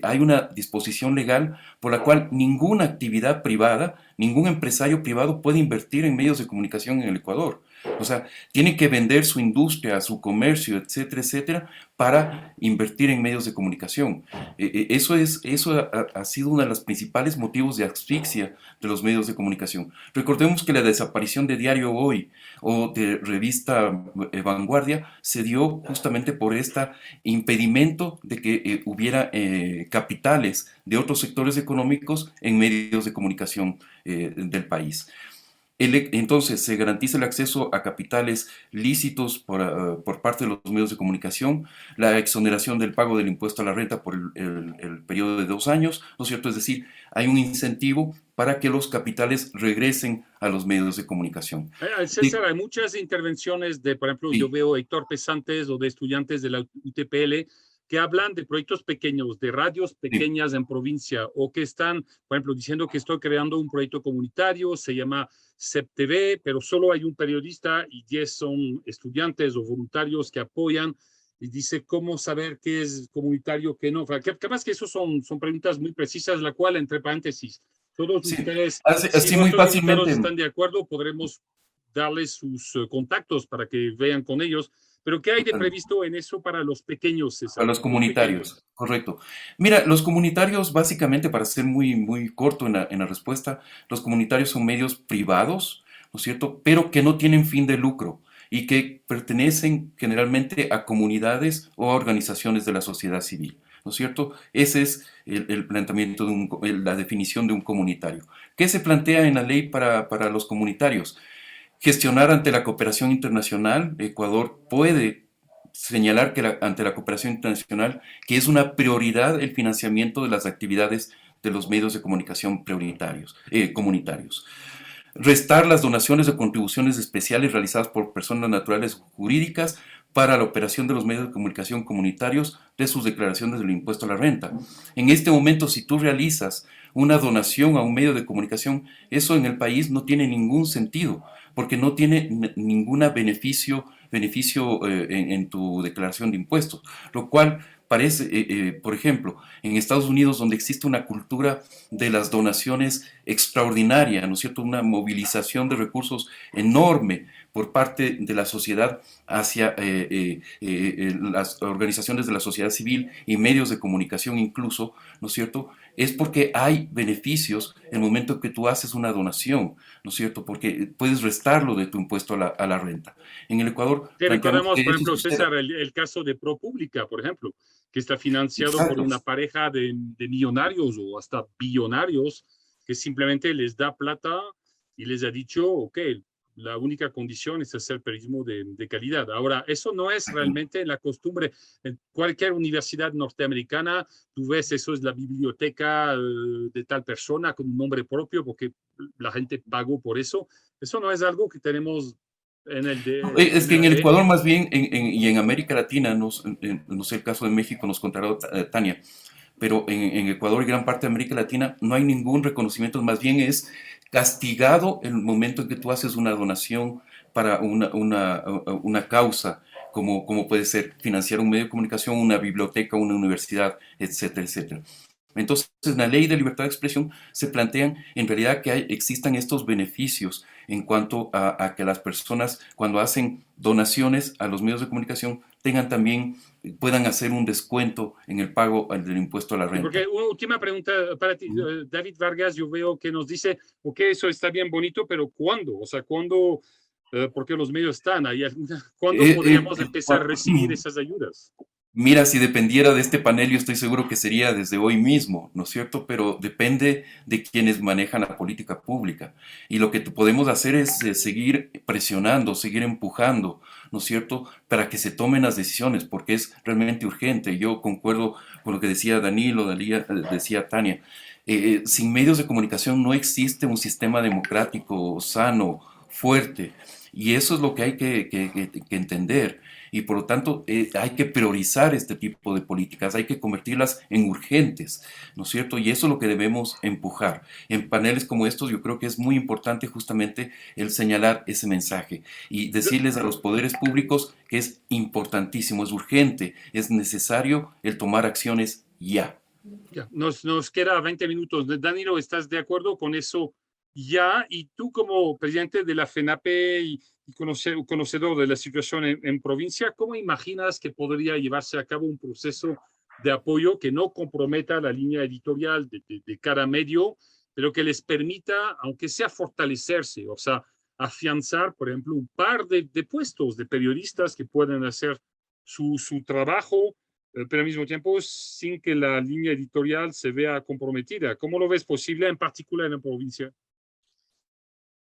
[SPEAKER 6] hay una disposición legal por la cual ninguna actividad privada, ningún empresario privado puede invertir en medios de comunicación en el Ecuador. O sea, tiene que vender su industria, su comercio, etcétera, etcétera, para invertir en medios de comunicación. Eso ha sido uno de los principales motivos de asfixia de los medios de comunicación. Recordemos que la desaparición de Diario Hoy o de revista Vanguardia se dio justamente por este impedimento de que hubiera capitales de otros sectores económicos en medios de comunicación del país. Entonces, se garantiza el acceso a capitales lícitos por parte de los medios de comunicación, la exoneración del pago del impuesto a la renta por el periodo de 2 años, ¿no es cierto? Es decir, hay un incentivo para que los capitales regresen a los medios de comunicación.
[SPEAKER 3] César, hay muchas intervenciones por ejemplo,
[SPEAKER 6] Sí.
[SPEAKER 3] yo veo Héctor Pesantes o de estudiantes de la UTPL que hablan de proyectos pequeños, de radios pequeñas en provincia, o que están, por ejemplo, diciendo que estoy creando un proyecto comunitario, se llama CEPTV, pero solo hay un periodista y 10 son estudiantes o voluntarios que apoyan, y dice cómo saber qué es comunitario, qué no. Capaz que eso son preguntas muy precisas, la cual, entre paréntesis, todos ustedes,
[SPEAKER 6] así
[SPEAKER 3] si
[SPEAKER 6] muy
[SPEAKER 3] nuestros
[SPEAKER 6] fácilmente
[SPEAKER 3] invitados están de acuerdo, podremos darles sus contactos para que vean con ellos. Pero ¿qué hay de previsto en eso para los pequeños, César?
[SPEAKER 6] Para los comunitarios, correcto. Mira, los comunitarios, básicamente, para ser muy, muy corto en la respuesta, los comunitarios son medios privados, ¿no es cierto?, pero que no tienen fin de lucro y que pertenecen generalmente a comunidades o a organizaciones de la sociedad civil, ¿no es cierto? Ese es el planteamiento la definición de un comunitario. ¿Qué se plantea en la ley para los comunitarios? Gestionar ante la cooperación internacional. Ecuador puede señalar ante la cooperación internacional que es una prioridad el financiamiento de las actividades de los medios de comunicación comunitarios. Restar las donaciones o contribuciones especiales realizadas por personas naturales o jurídicas para la operación de los medios de comunicación comunitarios de sus declaraciones del impuesto a la renta. En este momento, si tú realizas una donación a un medio de comunicación, eso en el país no tiene ningún sentido, porque no tiene ningún beneficio en tu declaración de impuestos, lo cual parece, por ejemplo, en Estados Unidos, donde existe una cultura de las donaciones extraordinaria, ¿no es cierto?, una movilización de recursos enorme por parte de la sociedad hacia las organizaciones de la sociedad civil y medios de comunicación incluso, ¿no es cierto?, es porque hay beneficios en el momento que tú haces una donación, ¿no es cierto?, porque puedes restarlo de tu impuesto a la renta. En el Ecuador...
[SPEAKER 3] Sí, recordemos, por ejemplo, César, el caso de ProPublica, por ejemplo, que está financiado por una pareja de millonarios o hasta billonarios que simplemente les da plata y les ha dicho, ok, la única condición es hacer periodismo de calidad. Ahora, eso no es realmente la costumbre. En cualquier universidad norteamericana, tú ves, eso es la biblioteca de tal persona con un nombre propio porque la gente pagó por eso. Eso no es algo que tenemos en el de...
[SPEAKER 6] Es que en el Ecuador más bien y en América Latina, no sé el caso de México, nos contará Tania, pero en Ecuador y gran parte de América Latina no hay ningún reconocimiento, más bien es castigado el momento en que tú haces una donación para una causa, como puede ser financiar un medio de comunicación, una biblioteca, una universidad, etcétera, etcétera. Entonces, en la ley de libertad de expresión se plantean en realidad que existan estos beneficios en cuanto a que las personas, cuando hacen donaciones a los medios de comunicación, puedan hacer un descuento en el pago del impuesto a la renta.
[SPEAKER 3] Porque una última pregunta para ti, David Vargas, yo veo que nos dice, ok, eso está bien bonito, pero ¿cuándo? O sea, ¿cuándo? Porque los medios están ahí. ¿Cuándo podríamos empezar a recibir esas ayudas?
[SPEAKER 6] Mira, si dependiera de este panel, yo estoy seguro que sería desde hoy mismo, ¿no es cierto? Pero depende de quienes manejan la política pública. Y lo que podemos hacer es seguir presionando, seguir empujando, ¿no es cierto?, para que se tomen las decisiones, porque es realmente urgente. Yo concuerdo con lo que decía Danilo, decía Tania. Sin medios de comunicación no existe un sistema democrático sano, fuerte. Y eso es lo que hay que entender. Y por lo tanto hay que priorizar este tipo de políticas, hay que convertirlas en urgentes, ¿no es cierto? Y eso es lo que debemos empujar. En paneles como estos yo creo que es muy importante justamente el señalar ese mensaje y decirles a los poderes públicos que es importantísimo, es urgente, es necesario el tomar acciones ya.
[SPEAKER 3] Ya, nos queda 20 minutos. Danilo, ¿estás de acuerdo con eso ya? Y tú como presidente de la FENAPE y conocedor de la situación en provincia, ¿cómo imaginas que podría llevarse a cabo un proceso de apoyo que no comprometa la línea editorial de cada medio, pero que les permita, aunque sea fortalecerse, o sea, afianzar, por ejemplo, un par de puestos de periodistas que puedan hacer su trabajo, pero al mismo tiempo sin que la línea editorial se vea comprometida? ¿Cómo lo ves posible, en particular en la provincia?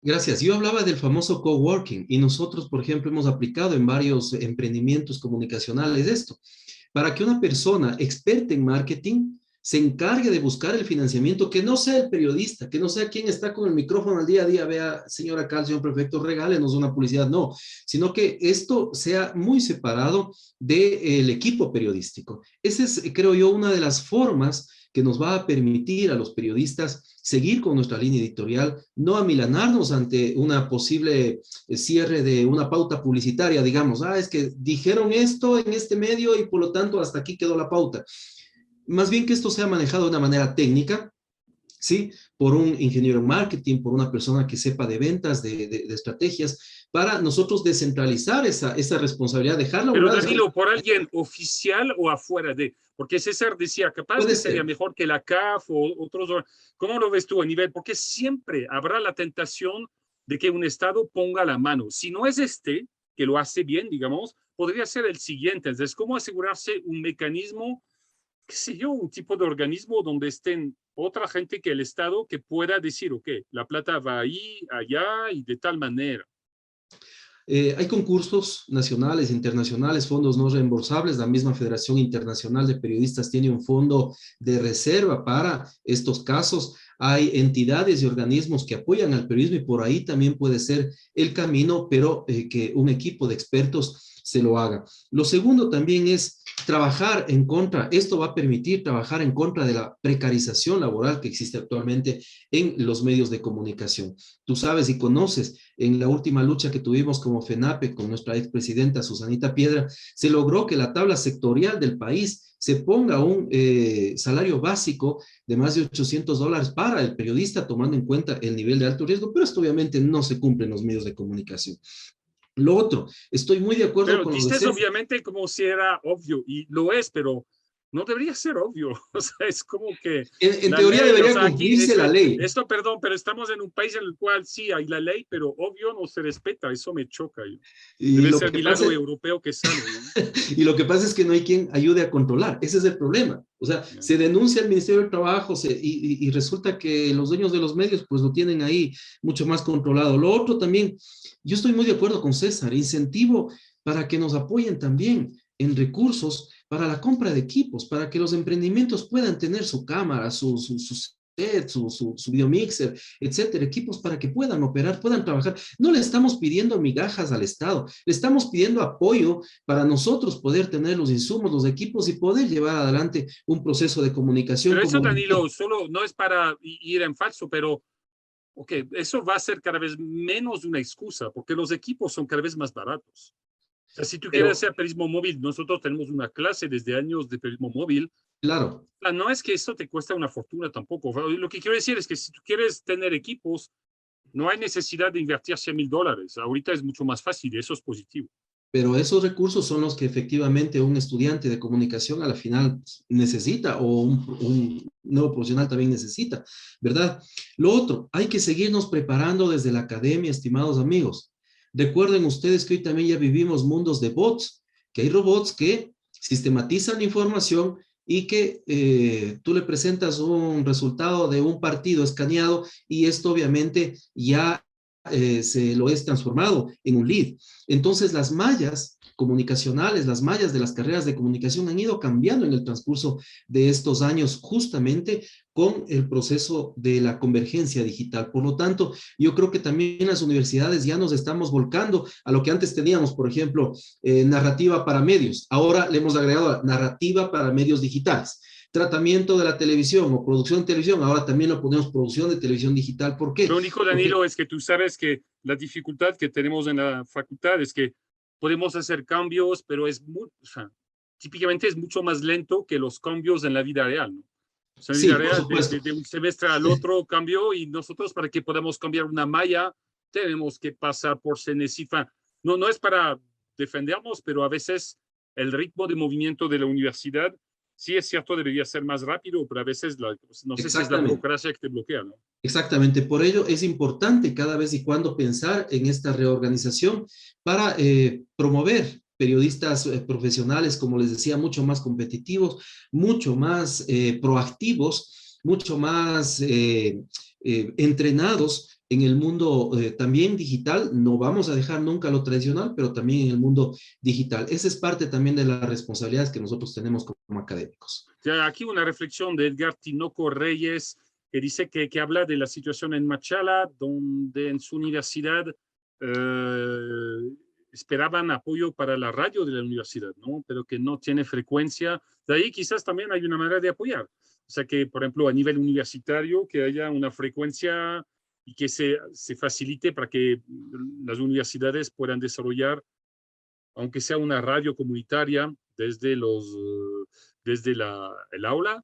[SPEAKER 7] Gracias. Yo hablaba del famoso coworking y nosotros, por ejemplo, hemos aplicado en varios emprendimientos comunicacionales esto, para que una persona experta en marketing se encargue de buscar el financiamiento, que no sea el periodista, que no sea quien está con el micrófono al día a día, vea, señor acá, señor prefecto, regálenos una publicidad, no, sino que esto sea muy separado del equipo periodístico. Esa es, creo yo, una de las formas que nos va a permitir a los periodistas seguir con nuestra línea editorial, no amilanarnos ante una posible cierre de una pauta publicitaria, digamos, es que dijeron esto en este medio y por lo tanto hasta aquí quedó la pauta. Más bien que esto sea manejado de una manera técnica, ¿sí? Por un ingeniero en marketing, por una persona que sepa de ventas, de estrategias, para nosotros descentralizar esa responsabilidad, dejarla.
[SPEAKER 3] Pero Danilo, ¿por alguien oficial o afuera de? Porque César decía, capaz que sería mejor que la CAF o otros. ¿Cómo lo ves tú a nivel? Porque siempre habrá la tentación de que un Estado ponga la mano. Si no es que lo hace bien, digamos, podría ser el siguiente. Entonces, ¿cómo asegurarse un mecanismo, qué sé yo, un tipo de organismo donde estén otra gente que el Estado que pueda decir, ok, la plata va ahí, allá y de tal manera?
[SPEAKER 7] Hay concursos nacionales, internacionales, fondos no reembolsables. La misma Federación Internacional de Periodistas tiene un fondo de reserva para estos casos.
[SPEAKER 9] hay entidades y organismos que apoyan al periodismo y por ahí también puede ser el camino, pero que un equipo de expertos se lo haga. Lo segundo también es trabajar en contra, esto va a permitir trabajar en contra de la precarización laboral que existe actualmente en los medios de comunicación. Tú sabes y conoces, en la última lucha que tuvimos como FENAPE con nuestra expresidenta Susanita Piedra, se logró que la tabla sectorial del país se ponga un salario básico de más de $800 para el periodista, tomando en cuenta el nivel de alto riesgo, pero esto obviamente no se cumple en los medios de comunicación. Lo otro, estoy muy de acuerdo
[SPEAKER 3] pero
[SPEAKER 9] con lo
[SPEAKER 3] dices
[SPEAKER 9] de
[SPEAKER 3] obviamente como si era obvio, y lo es, pero no debería ser obvio. O sea, es como que...
[SPEAKER 9] En teoría
[SPEAKER 3] ley,
[SPEAKER 9] debería
[SPEAKER 3] o sea,
[SPEAKER 9] cumplirse la ley.
[SPEAKER 3] Esto, perdón, pero estamos en un país en el cual sí hay la ley, pero obvio no se respeta. Eso me choca. Debe ser mi lado europeo que sale, ¿no?
[SPEAKER 9] Y lo que pasa es que no hay quien ayude a controlar. Ese es el problema. O sea, se denuncia al Ministerio del Trabajo y resulta que los dueños de los medios pues lo tienen ahí mucho más controlado. Lo otro también, yo estoy muy de acuerdo con César, incentivo para que nos apoyen también en recursos para la compra de equipos, para que los emprendimientos puedan tener su cámara, su videomixer, etcétera, equipos para que puedan operar, puedan trabajar. No le estamos pidiendo migajas al Estado, le estamos pidiendo apoyo para nosotros poder tener los insumos, los equipos y poder llevar adelante un proceso de comunicación.
[SPEAKER 3] Pero eso, Danilo, solo no es para ir en falso, pero eso va a ser cada vez menos una excusa, porque los equipos son cada vez más baratos. O sea, si tú quieres hacer periodismo móvil, nosotros tenemos una clase desde años de periodismo móvil.
[SPEAKER 9] Claro.
[SPEAKER 3] O sea, no es que esto te cuesta una fortuna tampoco. Lo que quiero decir es que si tú quieres tener equipos, no hay necesidad de invertir $100,000. Ahorita es mucho más fácil y eso es positivo.
[SPEAKER 9] Pero esos recursos son los que efectivamente un estudiante de comunicación a la final necesita o un nuevo profesional también necesita, ¿verdad? Lo otro, hay que seguirnos preparando desde la academia, estimados amigos. Recuerden ustedes que hoy también ya vivimos mundos de bots, que hay robots que sistematizan información y que tú le presentas un resultado de un partido escaneado y esto obviamente ya se lo es transformado en un lead. Entonces las mallas comunicacionales, las mallas de las carreras de comunicación han ido cambiando en el transcurso de estos años justamente con el proceso de la convergencia digital. Por lo tanto, yo creo que también las universidades ya nos estamos volcando a lo que antes teníamos, por ejemplo, narrativa para medios. Ahora le hemos agregado narrativa para medios digitales. Tratamiento de la televisión o producción de televisión, ahora también lo ponemos producción de televisión digital. ¿Por qué?
[SPEAKER 3] Lo único, Danilo, es que tú sabes que la dificultad que tenemos en la facultad es que podemos hacer cambios, pero típicamente es mucho más lento que los cambios en la vida real, ¿no? O sea, en la vida real, de un semestre al otro cambió y nosotros para que podamos cambiar una malla tenemos que pasar por CENESIFA. No es para defendernos, pero a veces el ritmo de movimiento de la universidad sí es cierto, debería ser más rápido, pero a veces no sé si es la burocracia que te bloquea, ¿no?
[SPEAKER 9] Exactamente, por ello es importante cada vez y cuando pensar en esta reorganización para promover periodistas profesionales, como les decía, mucho más competitivos, mucho más proactivos, mucho más entrenados en el mundo también digital. No vamos a dejar nunca lo tradicional, pero también en el mundo digital. Esa es parte también de las responsabilidades que nosotros tenemos como académicos.
[SPEAKER 3] Aquí una reflexión de Edgar Tinoco Reyes, que dice que habla de la situación en Machala, donde en su universidad esperaban apoyo para la radio de la universidad, ¿no? Pero que no tiene frecuencia. De ahí quizás también hay una manera de apoyar. O sea que, por ejemplo, a nivel universitario, que haya una frecuencia y que se facilite para que las universidades puedan desarrollar, aunque sea una radio comunitaria, desde el aula,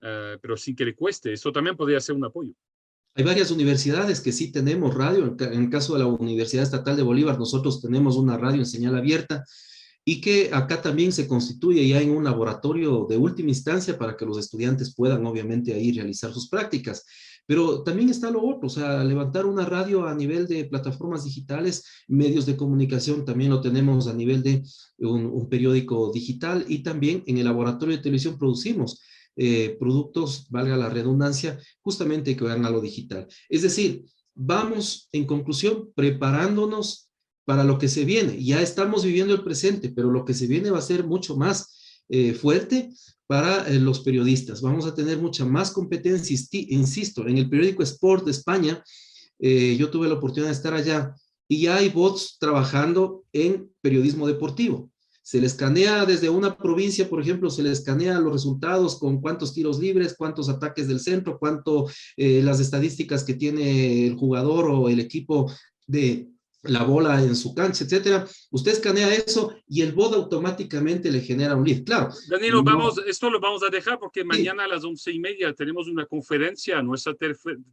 [SPEAKER 3] pero sin que le cueste. Eso también podría ser un apoyo.
[SPEAKER 9] Hay varias universidades que sí tenemos radio. En el caso de la Universidad Estatal de Bolívar, nosotros tenemos una radio en señal abierta y que acá también se constituye ya en un laboratorio de última instancia para que los estudiantes puedan obviamente ahí realizar sus prácticas. Pero también está lo otro, o sea, levantar una radio a nivel de plataformas digitales, medios de comunicación, también lo tenemos a nivel de un periódico digital y también en el laboratorio de televisión producimos productos, valga la redundancia, justamente que vayan a lo digital. Es decir, vamos en conclusión preparándonos para lo que se viene. Ya estamos viviendo el presente, pero lo que se viene va a ser mucho más fuerte para los periodistas. Vamos a tener mucha más competencia, insisto, en el periódico Sport de España. Yo tuve la oportunidad de estar allá y ya hay bots trabajando en periodismo deportivo. Se le escanea desde una provincia, por ejemplo, se le escanea los resultados con cuántos tiros libres, cuántos ataques del centro, las estadísticas que tiene el jugador o el equipo de la bola en su cancha, etcétera. Usted escanea eso y el bot automáticamente le genera un lead. Claro.
[SPEAKER 3] Danilo, esto lo vamos a dejar porque mañana a las 11:30 tenemos una conferencia, nuestra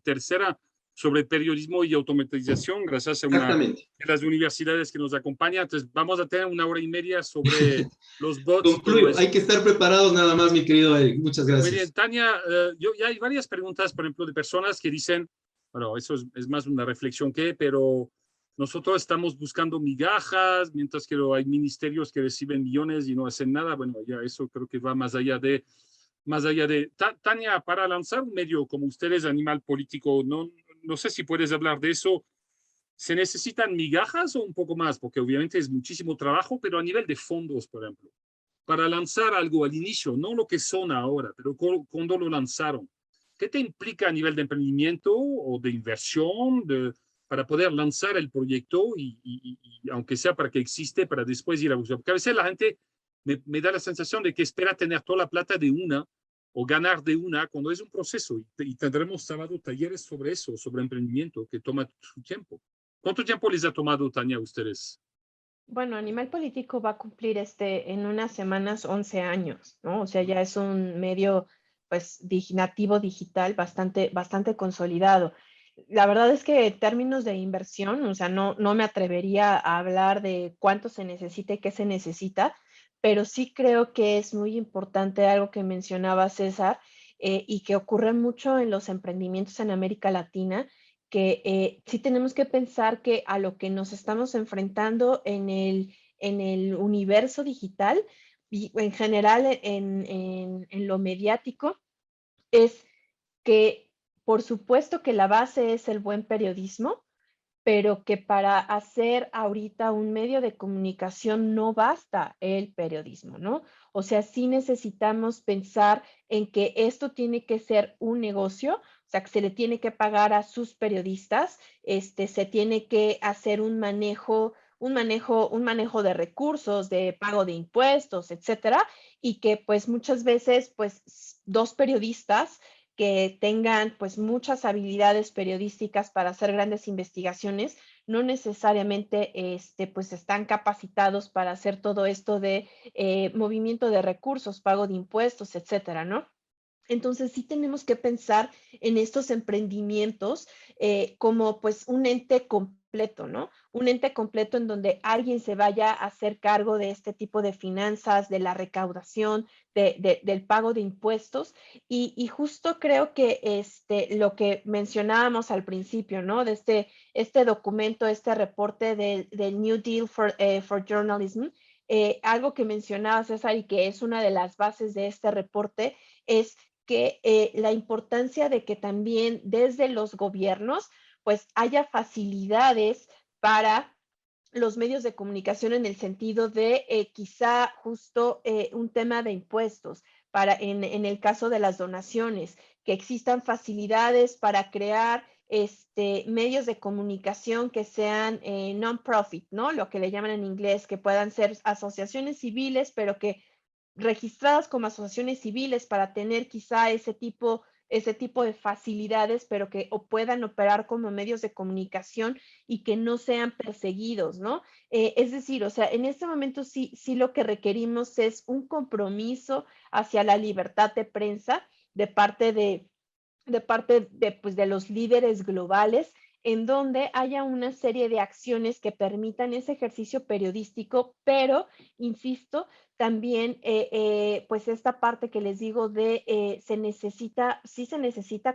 [SPEAKER 3] tercera, sobre periodismo y automatización, gracias a una de las universidades que nos acompaña. Entonces, vamos a tener 1 hora y media sobre los bots.
[SPEAKER 9] Concluyo, hay que estar preparados nada más, mi querido Eric. Muchas gracias.
[SPEAKER 3] Muy bien, Tania, ya hay varias preguntas, por ejemplo, de personas que dicen, bueno, eso es más una reflexión pero nosotros estamos buscando migajas, mientras que hay ministerios que reciben millones y no hacen nada. Bueno, ya eso creo que va más allá de... Tania, para lanzar un medio como ustedes, Animal Político, no sé si puedes hablar de eso. ¿Se necesitan migajas o un poco más? Porque obviamente es muchísimo trabajo, pero a nivel de fondos, por ejemplo, para lanzar algo al inicio, no lo que son ahora, pero cuando lo lanzaron, ¿qué te implica a nivel de emprendimiento o de inversión para poder lanzar el proyecto y aunque sea para que existe, para después ir a buscar? Porque a veces la gente me da la sensación de que espera tener toda la plata de una o ganar de una cuando es un proceso y tendremos sábado talleres sobre eso, sobre emprendimiento que toma su tiempo. ¿Cuánto tiempo les ha tomado, Tania, a ustedes?
[SPEAKER 8] Bueno, Animal Político va a cumplir en unas semanas 11 años, ¿no? O sea, ya es un medio pues nativo digital bastante consolidado. La verdad es que en términos de inversión, o sea, no me atrevería a hablar de cuánto se necesita y qué se necesita, pero sí creo que es muy importante algo que mencionaba César y que ocurre mucho en los emprendimientos en América Latina, que sí tenemos que pensar que a lo que nos estamos enfrentando en el universo digital y en general en lo mediático es que por supuesto que la base es el buen periodismo, pero que para hacer ahorita un medio de comunicación no basta el periodismo, ¿no? O sea, sí necesitamos pensar en que esto tiene que ser un negocio, o sea, que se le tiene que pagar a sus periodistas, se tiene que hacer un manejo de recursos, de pago de impuestos, etcétera, y que pues muchas veces pues 2 periodistas que tengan pues muchas habilidades periodísticas para hacer grandes investigaciones, no necesariamente pues están capacitados para hacer todo esto de movimiento de recursos, pago de impuestos, etcétera, ¿no? Entonces sí tenemos que pensar en estos emprendimientos como pues un ente completo, ¿no? Un ente completo en donde alguien se vaya a hacer cargo de este tipo de finanzas, de la recaudación, del pago de impuestos. Y justo creo que lo que mencionábamos al principio, ¿no? De este documento, este reporte del New Deal for Journalism, algo que mencionaba César y que es una de las bases de este reporte es que la importancia de que también desde los gobiernos pues haya facilidades para los medios de comunicación en el sentido de quizá justo un tema de impuestos, en el caso de las donaciones, que existan facilidades para crear medios de comunicación que sean non-profit, ¿no? Lo que le llaman en inglés, que puedan ser asociaciones civiles, pero que registradas como asociaciones civiles para tener quizá ese tipo de facilidades, pero que puedan operar como medios de comunicación y que no sean perseguidos, ¿no? Es decir, o sea, en este momento sí lo que requerimos es un compromiso hacia la libertad de prensa de parte de los líderes globales, en donde haya una serie de acciones que permitan ese ejercicio periodístico, pero, insisto, también, pues esta parte que les digo se necesita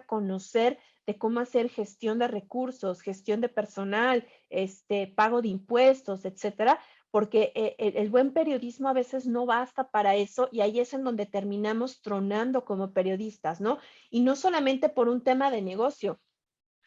[SPEAKER 8] conocer de cómo hacer gestión de recursos, gestión de personal, pago de impuestos, etcétera, porque el buen periodismo a veces no basta para eso y ahí es en donde terminamos tronando como periodistas, ¿no? Y no solamente por un tema de negocio,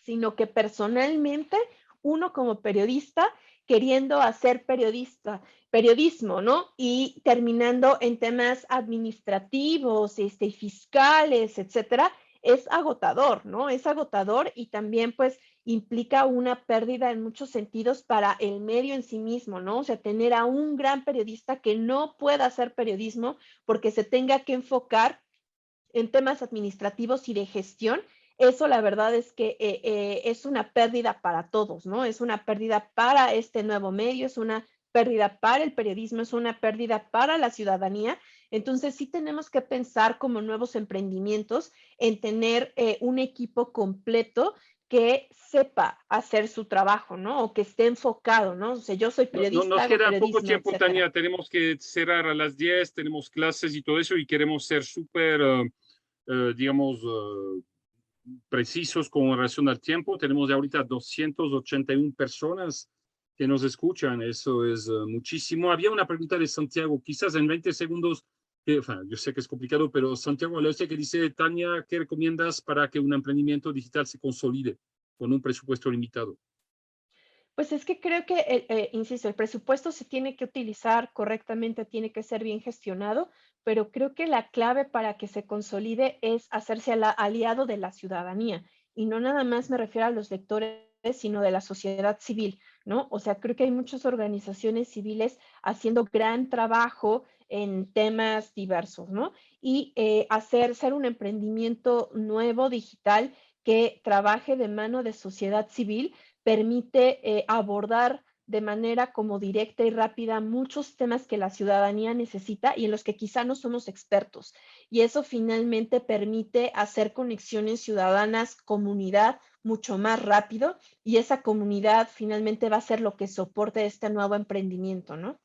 [SPEAKER 8] sino que personalmente uno como periodista queriendo hacer periodismo, ¿no? Y terminando en temas administrativos, fiscales, etcétera, es agotador, ¿no? Es agotador y también pues implica una pérdida en muchos sentidos para el medio en sí mismo, ¿no? O sea, tener a un gran periodista que no pueda hacer periodismo porque se tenga que enfocar en temas administrativos y de gestión, eso la verdad es que es una pérdida para todos, ¿no? Es una pérdida para este nuevo medio, es una pérdida para el periodismo, es una pérdida para la ciudadanía. Entonces sí tenemos que pensar como nuevos emprendimientos en tener un equipo completo que sepa hacer su trabajo, ¿no? O que esté enfocado, ¿no? O sea, yo soy periodista,
[SPEAKER 3] Nos
[SPEAKER 8] hago
[SPEAKER 3] queda
[SPEAKER 8] periodismo,
[SPEAKER 3] poco tiempo,
[SPEAKER 8] etcétera.
[SPEAKER 3] Tania. Tenemos que cerrar a las 10, tenemos clases y todo eso, y queremos ser súper, digamos, precisos con relación al tiempo. Tenemos de ahorita 281 personas que nos escuchan. Eso es muchísimo. Había una pregunta de Santiago, quizás en 20 segundos. Yo sé que es complicado, pero Santiago Aleuste que dice, Tania, ¿qué recomiendas para que un emprendimiento digital se consolide con un presupuesto limitado?
[SPEAKER 8] Pues es que creo que, insisto, el presupuesto se tiene que utilizar correctamente, tiene que ser bien gestionado, pero creo que la clave para que se consolide es hacerse aliado de la ciudadanía. Y no nada más me refiero a los lectores, sino de la sociedad civil, ¿no? O sea, creo que hay muchas organizaciones civiles haciendo gran trabajo en temas diversos, ¿no? Y ser un emprendimiento nuevo, digital, que trabaje de mano de sociedad civil permite abordar de manera como directa y rápida muchos temas que la ciudadanía necesita y en los que quizá no somos expertos. Y eso finalmente permite hacer conexiones ciudadanas, comunidad, mucho más rápido y esa comunidad finalmente va a ser lo que soporte este nuevo emprendimiento, ¿no?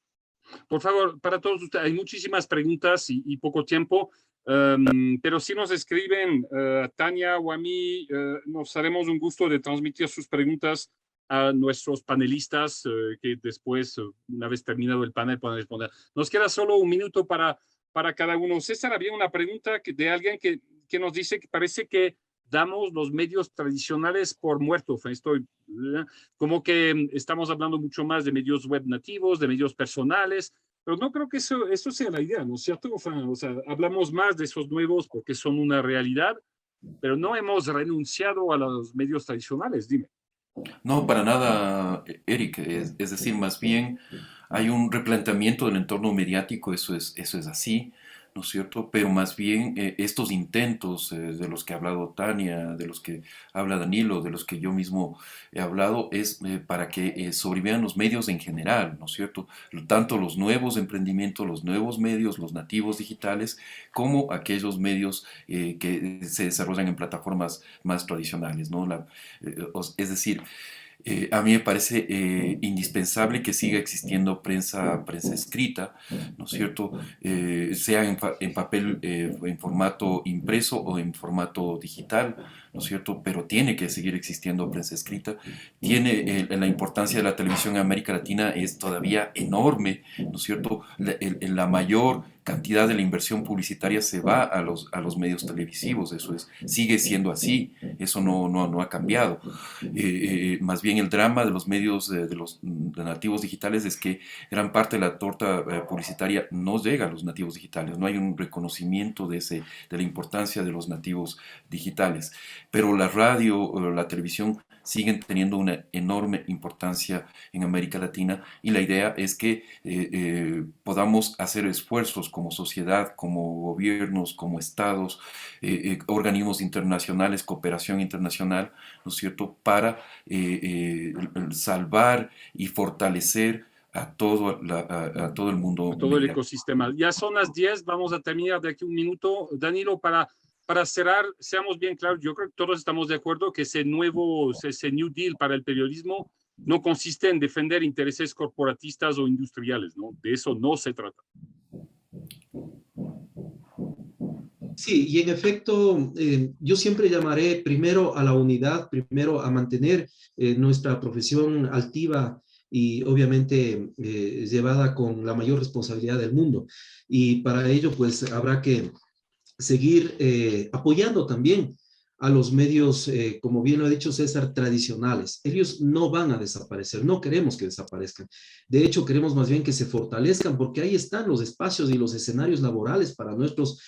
[SPEAKER 3] Por favor, para todos ustedes, hay muchísimas preguntas y poco tiempo, pero si nos escriben a Tania o a mí, nos haremos un gusto de transmitir sus preguntas a nuestros panelistas que después, una vez terminado el panel, puedan responder. Nos queda solo un minuto para cada uno. César, había una pregunta de alguien que nos dice que parece que damos los medios tradicionales por muertos. Como que estamos hablando mucho más de medios web nativos, de medios personales, pero no creo que eso sea la idea, ¿no es cierto? O sea, hablamos más de esos nuevos porque son una realidad, pero no hemos renunciado a los medios tradicionales, dime.
[SPEAKER 6] No, para nada, Eric. Es decir, más bien hay un replanteamiento del entorno mediático, eso es así, ¿no es cierto? Pero más bien estos intentos de los que ha hablado Tania, de los que habla Danilo, de los que yo mismo he hablado, es para que sobrevivan los medios en general, ¿no es cierto? Tanto los nuevos emprendimientos, los nuevos medios, los nativos digitales, como aquellos medios que se desarrollan en plataformas más tradicionales, ¿no? Es decir, a mí me parece indispensable que siga existiendo prensa escrita, ¿no es cierto? Sea en papel, en formato impreso o en formato digital, ¿no es cierto? Pero tiene que seguir existiendo prensa escrita. La importancia de la televisión en América Latina es todavía enorme, ¿no es cierto? La mayor cantidad de la inversión publicitaria se va a los medios televisivos, sigue siendo así, eso no ha cambiado. Más bien el drama de los medios de los nativos digitales es que gran parte de la torta publicitaria no llega a los nativos digitales, no hay un reconocimiento de la importancia de los nativos digitales, pero la radio o la televisión siguen teniendo una enorme importancia en América Latina y la idea es que podamos hacer esfuerzos como sociedad, como gobiernos, como estados, organismos internacionales, cooperación internacional, ¿no es cierto?, para salvar y fortalecer a todo el mundo.
[SPEAKER 3] A todo el ecosistema. Ya son las 10, vamos a terminar de aquí un minuto. Danilo, para cerrar, seamos bien claros, yo creo que todos estamos de acuerdo que ese New Deal para el periodismo no consiste en defender intereses corporatistas o industriales, ¿no? De eso no se trata.
[SPEAKER 9] Sí, y en efecto, yo siempre llamaré primero a la unidad, primero a mantener nuestra profesión altiva y obviamente llevada con la mayor responsabilidad del mundo. Y para ello, pues, habrá que seguir apoyando también a los medios, como bien lo ha dicho César, tradicionales. Ellos no van a desaparecer, no queremos que desaparezcan. De hecho, queremos más bien que se fortalezcan porque ahí están los espacios y los escenarios laborales para nuestros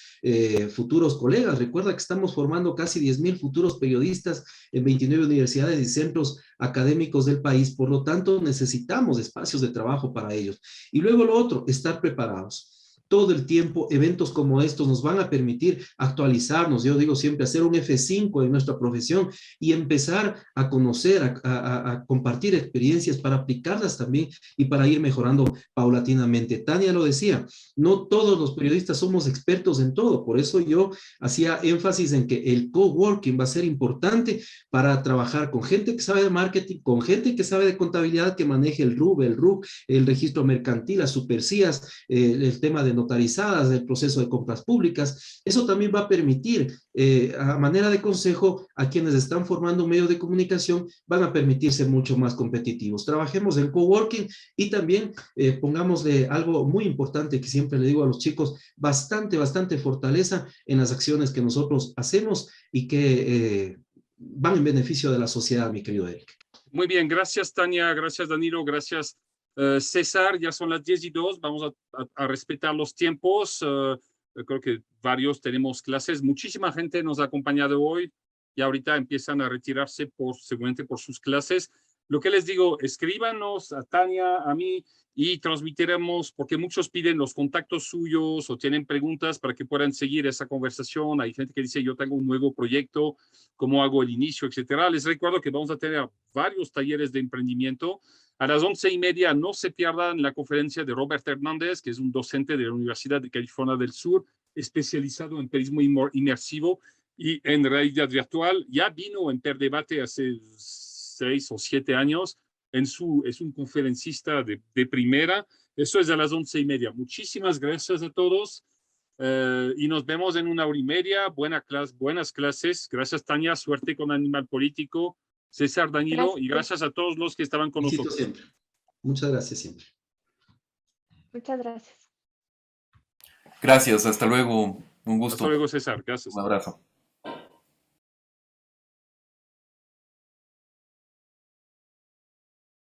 [SPEAKER 9] futuros colegas. Recuerda que estamos formando casi 10,000 futuros periodistas en 29 universidades y centros académicos del país. Por lo tanto, necesitamos espacios de trabajo para ellos. Y luego lo otro, estar preparados. Todo el tiempo, eventos como estos nos van a permitir actualizarnos, yo digo siempre, hacer un F5 en nuestra profesión y empezar a conocer, a compartir experiencias para aplicarlas también y para ir mejorando paulatinamente. Tania lo decía, no todos los periodistas somos expertos en todo, por eso yo hacía énfasis en que el coworking va a ser importante para trabajar con gente que sabe de marketing, con gente que sabe de contabilidad, que maneje el RUB, el RUC, el registro mercantil, las supercías, el tema de notarizadas, del proceso de compras públicas. Eso también va a permitir, a manera de consejo, a quienes están formando un medio de comunicación, van a permitir ser mucho más competitivos. Trabajemos en coworking y también pongámosle algo muy importante que siempre le digo a los chicos, bastante fortaleza en las acciones que nosotros hacemos y que van en beneficio de la sociedad, mi querido Eric.
[SPEAKER 3] Muy bien, gracias Tania, gracias Danilo, gracias César. Ya son las 10:02, vamos a respetar los tiempos. Creo que varios tenemos clases. Muchísima gente nos ha acompañado hoy y ahorita empiezan a retirarse seguramente por sus clases. Lo que les digo, escríbanos a Tania, a mí, y transmitiremos, porque muchos piden los contactos suyos o tienen preguntas para que puedan seguir esa conversación. Hay gente que dice, yo tengo un nuevo proyecto, ¿cómo hago el inicio, etcétera? Les recuerdo que vamos a tener varios talleres de emprendimiento. A las 11:30 no se pierdan la conferencia de Robert Hernández, que es un docente de la Universidad de California del Sur, especializado en periodismo inmersivo y en realidad virtual. Ya vino en Per Debate hace 6 o 7 años. Es un conferencista de primera. Eso es a las 11:30. Muchísimas gracias a todos y nos vemos en 1 hora y media. Buenas clases. Gracias, Tania. Suerte con Animal Político. César, Danilo,
[SPEAKER 8] Gracias.
[SPEAKER 3] y gracias a todos los que estaban con nosotros.
[SPEAKER 9] Siempre. Muchas gracias siempre.
[SPEAKER 8] Muchas gracias.
[SPEAKER 6] Gracias, hasta luego. Un gusto.
[SPEAKER 3] Hasta luego, César. Gracias.
[SPEAKER 6] Un abrazo.